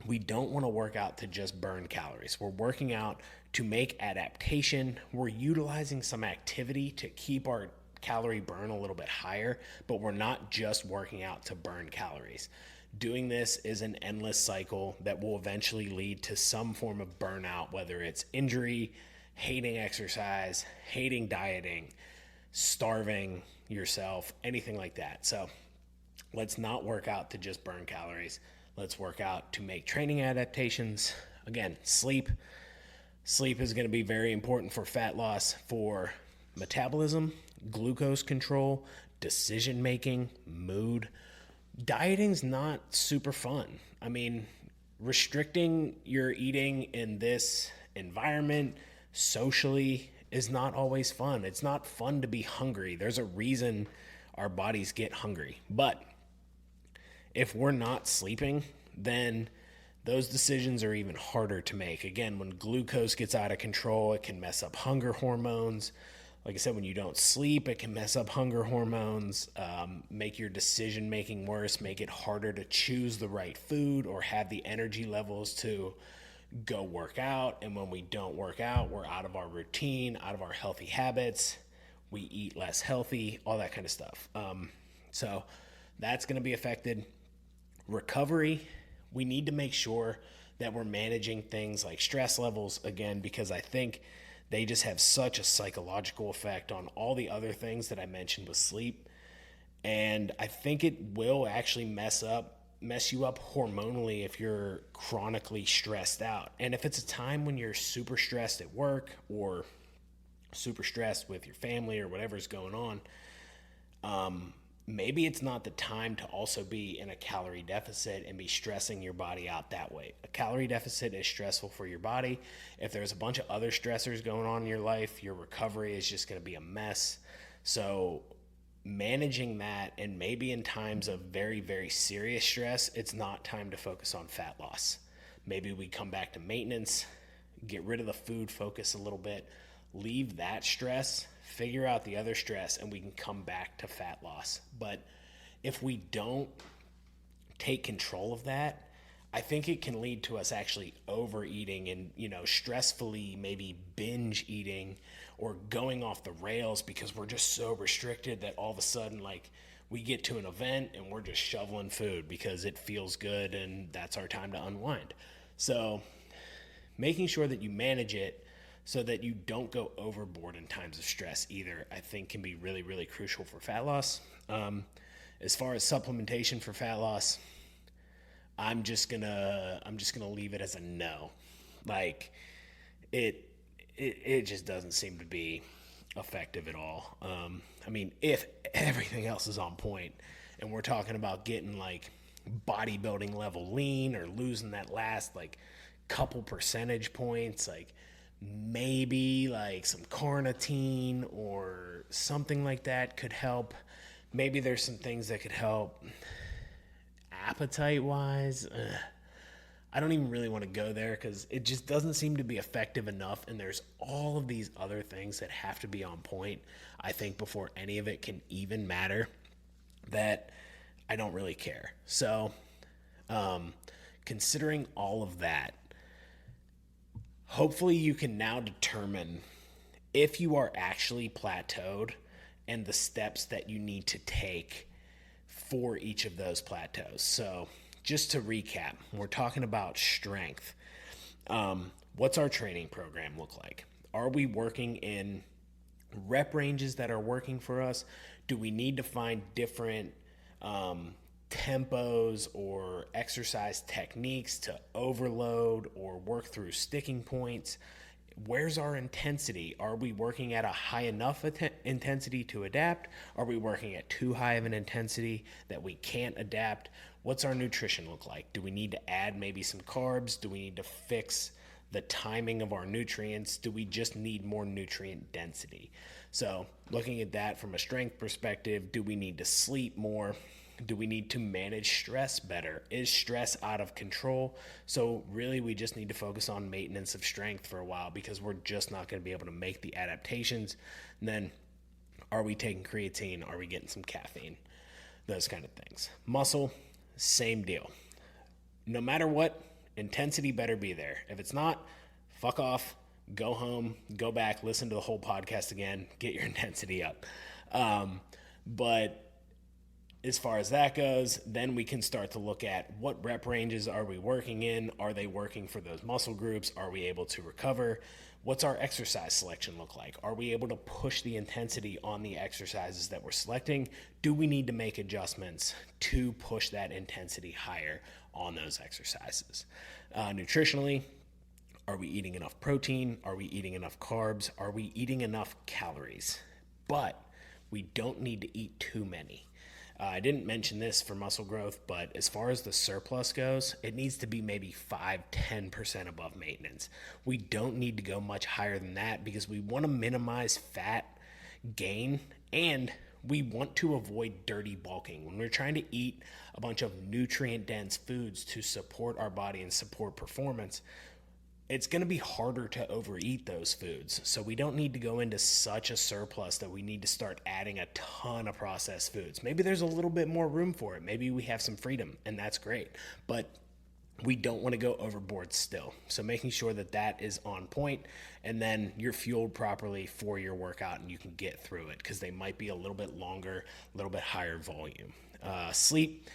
we don't want to work out to just burn calories. We're working out to make adaptation. We're utilizing some activity to keep our calorie burn a little bit higher, but we're not just working out to burn calories. Doing this is an endless cycle that will eventually lead to some form of burnout, whether it's injury, hating exercise, hating dieting, starving yourself, anything like that. So let's not work out to just burn calories. Let's work out to make training adaptations. Again, sleep. Sleep is going to be very important for fat loss, for metabolism, glucose control, decision making, mood. Dieting's not super fun. I mean, restricting your eating in this environment socially is not always fun. It's not fun to be hungry. There's a reason our bodies get hungry. But if we're not sleeping, then those decisions are even harder to make. Again, when glucose gets out of control, it can mess up hunger hormones. Like I said, when you don't sleep, it can mess up hunger hormones, make your decision making worse, make it harder to choose the right food or have the energy levels to go work out. And when we don't work out, we're out of our routine, out of our healthy habits. We eat less healthy, all that kind of stuff. So that's going to be affected. Recovery, we need to make sure that we're managing things like stress levels, again, because I think they just have such a psychological effect on all the other things that I mentioned with sleep. And I think it will actually mess you up hormonally if you're chronically stressed out. And if it's a time when you're super stressed at work or super stressed with your family or whatever's going on, maybe it's not the time to also be in a calorie deficit and be stressing your body out that way. A calorie deficit is stressful for your body. If there's a bunch of other stressors going on in your life, your recovery is just going to be a mess. So managing that, and maybe in times of very, very serious stress, it's not time to focus on fat loss. Maybe we come back to maintenance, get rid of the food focus a little bit, leave that stress, figure out the other stress, and we can come back to fat loss. But if we don't take control of that, I think it can lead to us actually overeating and, stressfully maybe binge eating or going off the rails because we're just so restricted that all of a sudden, like, we get to an event and we're just shoveling food because it feels good and that's our time to unwind. So making sure that you manage it so that you don't go overboard in times of stress either, I think can be really, really crucial for fat loss. As far as supplementation for fat loss, I'm just gonna leave it as a no. Like, it just doesn't seem to be effective at all. I mean, if everything else is on point and we're talking about getting like bodybuilding level lean or losing that last like couple percentage points, like maybe like some carnitine or something like that could help. Maybe there's some things that could help appetite wise. I don't even really want to go there because it just doesn't seem to be effective enough, and there's all of these other things that have to be on point, I think, before any of it can even matter, that I don't really care. So considering all of that, hopefully you can now determine if you are actually plateaued and the steps that you need to take for each of those plateaus. So just to recap, we're talking about strength. What's our training program look like? Are we working in rep ranges that are working for us? Do we need to find different tempos or exercise techniques to overload or work through sticking points? Where's our intensity? Are we working at a high enough intensity to adapt? Are we working at too high of an intensity that we can't adapt? What's our nutrition look like? Do we need to add maybe some carbs? Do we need to fix the timing of our nutrients? Do we just need more nutrient density? So looking at that from a strength perspective, do we need to sleep more? Do we need to manage stress better? Is stress out of control? So really we just need to focus on maintenance of strength for a while, because we're just not going to be able to make the adaptations. And then, are we taking creatine? Are we getting some caffeine? Those kind of things. Muscle, same deal. No matter what, intensity better be there. If it's not, fuck off, go home, go back, listen to the whole podcast again, get your intensity up. But as far as that goes, then we can start to look at what rep ranges are we working in? Are they working for those muscle groups? Are we able to recover? What's our exercise selection look like? Are we able to push the intensity on the exercises that we're selecting? Do we need to make adjustments to push that intensity higher on those exercises? Nutritionally, are we eating enough protein? Are we eating enough carbs? Are we eating enough calories? But we don't need to eat too many. I didn't mention this for muscle growth, but as far as the surplus goes, it needs to be maybe 5-10% above maintenance. We don't need to go much higher than that, because we want to minimize fat gain, and we want to avoid dirty bulking. When we're trying to eat a bunch of nutrient-dense foods to support our body and support performance, it's going to be harder to overeat those foods. So we don't need to go into such a surplus that we need to start adding a ton of processed foods. Maybe there's a little bit more room for it. Maybe we have some freedom, and that's great. But we don't want to go overboard still. So making sure that that is on point, and then you're fueled properly for your workout and you can get through it, because they might be a little bit longer, a little bit higher volume. Sleep,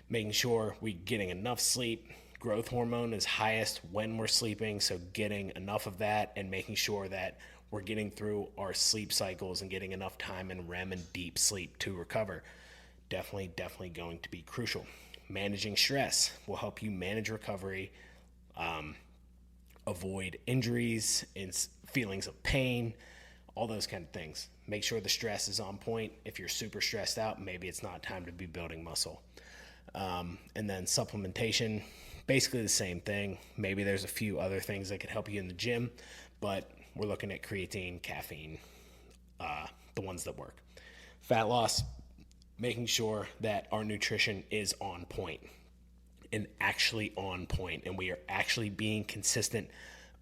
making sure we're getting enough sleep. Growth hormone is highest when we're sleeping, so getting enough of that and making sure that we're getting through our sleep cycles and getting enough time in REM and deep sleep to recover. Definitely going to be crucial. Managing stress will help you manage recovery, avoid injuries and feelings of pain, all those kind of things. Make sure the stress is on point. If you're super stressed out, maybe it's not time to be building muscle. And then supplementation, basically the same thing. Maybe there's a few other things that could help you in the gym, but we're looking at creatine, caffeine, the ones that work. Fat loss, making sure that our nutrition is on point and actually on point, and we are actually being consistent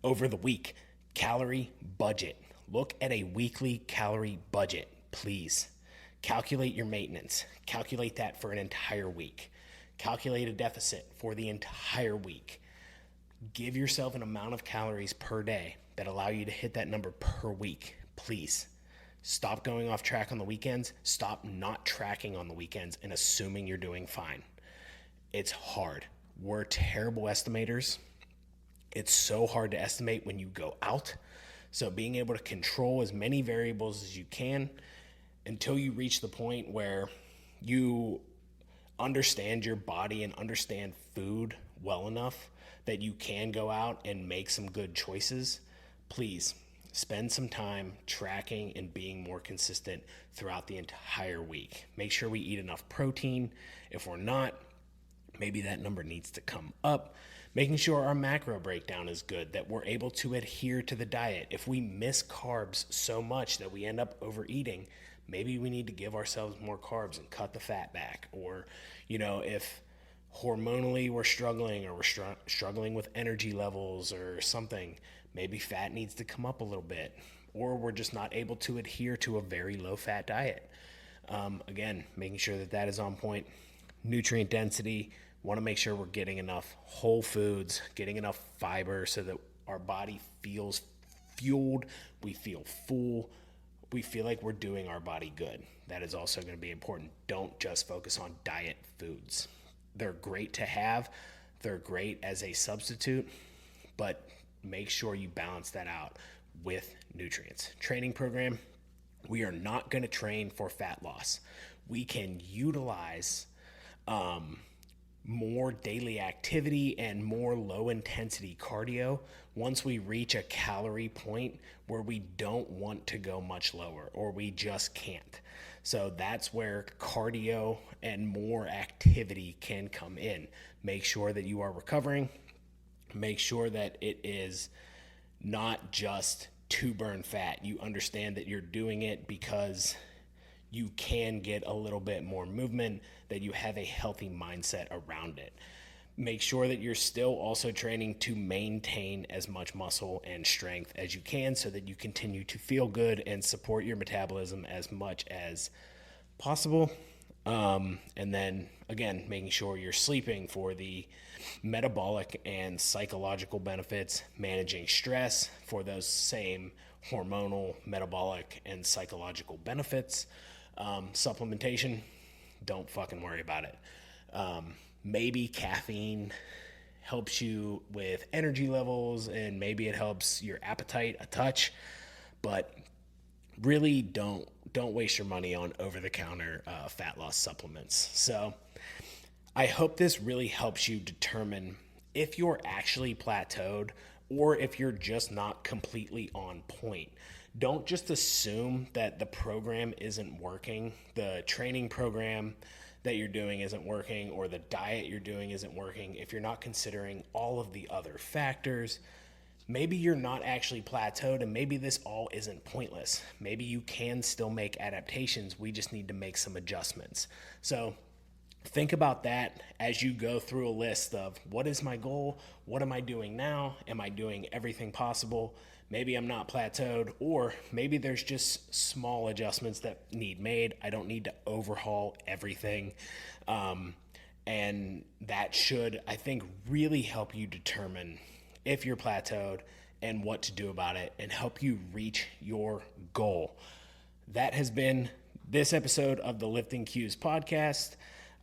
over the week. Calorie budget. Look at a weekly calorie budget, please. Calculate your maintenance. Calculate that for an entire week. Calculate a deficit for the entire week. Give yourself an amount of calories per day that allow you to hit that number per week, please. Stop going off track on the weekends. Stop not tracking on the weekends and assuming you're doing fine. It's hard. We're terrible estimators. It's so hard to estimate when you go out. So being able to control as many variables as you can until you reach the point where you understand your body and understand food well enough that you can go out and make some good choices. Please spend some time tracking and being more consistent throughout the entire week. Make sure we eat enough protein. If we're not, maybe that number needs to come up. Making sure our macro breakdown is good, that we're able to adhere to the diet. If we miss carbs so much that we end up overeating, maybe we need to give ourselves more carbs and cut the fat back. Or, if hormonally we're struggling, or we're struggling with energy levels or something, maybe fat needs to come up a little bit. Or we're just not able to adhere to a very low fat diet. Again, making sure that that is on point. Nutrient density, want to make sure we're getting enough whole foods, getting enough fiber so that our body feels fueled, we feel full, we feel like we're doing our body good. That is also going to be important. Don't just focus on diet foods. They're great to have. They're great as a substitute, but make sure you balance that out with nutrients. Training program, we are not going to train for fat loss. We can utilize more daily activity and more low intensity cardio once we reach a calorie point where we don't want to go much lower, or we just can't. So that's where cardio and more activity can come in. Make sure that you are recovering. Make sure that it is not just to burn fat. You understand that you're doing it because you can get a little bit more movement, that you have a healthy mindset around it. Make sure that you're still also training to maintain as much muscle and strength as you can so that you continue to feel good and support your metabolism as much as possible. And then again, making sure you're sleeping for the metabolic and psychological benefits, managing stress for those same hormonal, metabolic, and psychological benefits. Supplementation, don't fucking worry about it. Maybe caffeine helps you with energy levels and maybe it helps your appetite a touch, but really don't waste your money on over-the-counter fat loss supplements. So I hope this really helps you determine if you're actually plateaued or if you're just not completely on point. Don't just assume that the program isn't working, the training program that you're doing isn't working, or the diet you're doing isn't working if you're not considering all of the other factors. Maybe you're not actually plateaued and maybe this all isn't pointless. Maybe you can still make adaptations. We just need to make some adjustments. So think about that as you go through a list of what is my goal? What am I doing now? Am I doing everything possible? Maybe I'm not plateaued, or maybe there's just small adjustments that need made. I don't need to overhaul everything. And that should, I think, really help you determine if you're plateaued and what to do about it and help you reach your goal. That has been this episode of the Lifting Cues podcast.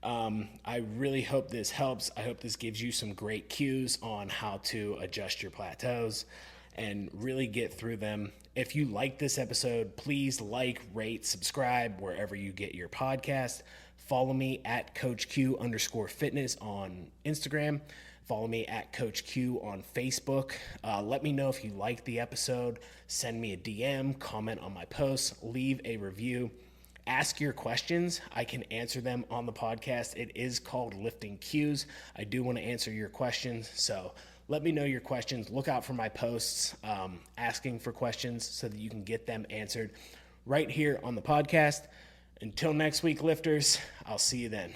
I really hope this helps. I hope this gives you some great cues on how to adjust your plateaus and really get through them. If you like this episode, please like, rate, subscribe wherever you get your podcast. Follow me at CoachQ_fitness on Instagram. Follow me at Coach Q on Facebook. Let me know if you liked the episode. Send me a DM, comment on my posts, leave a review. Ask your questions. I can answer them on the podcast. It is called Lifting Cues. I do want to answer your questions, so let me know your questions. Look out for my posts asking for questions so that you can get them answered right here on the podcast. Until next week, lifters, I'll see you then.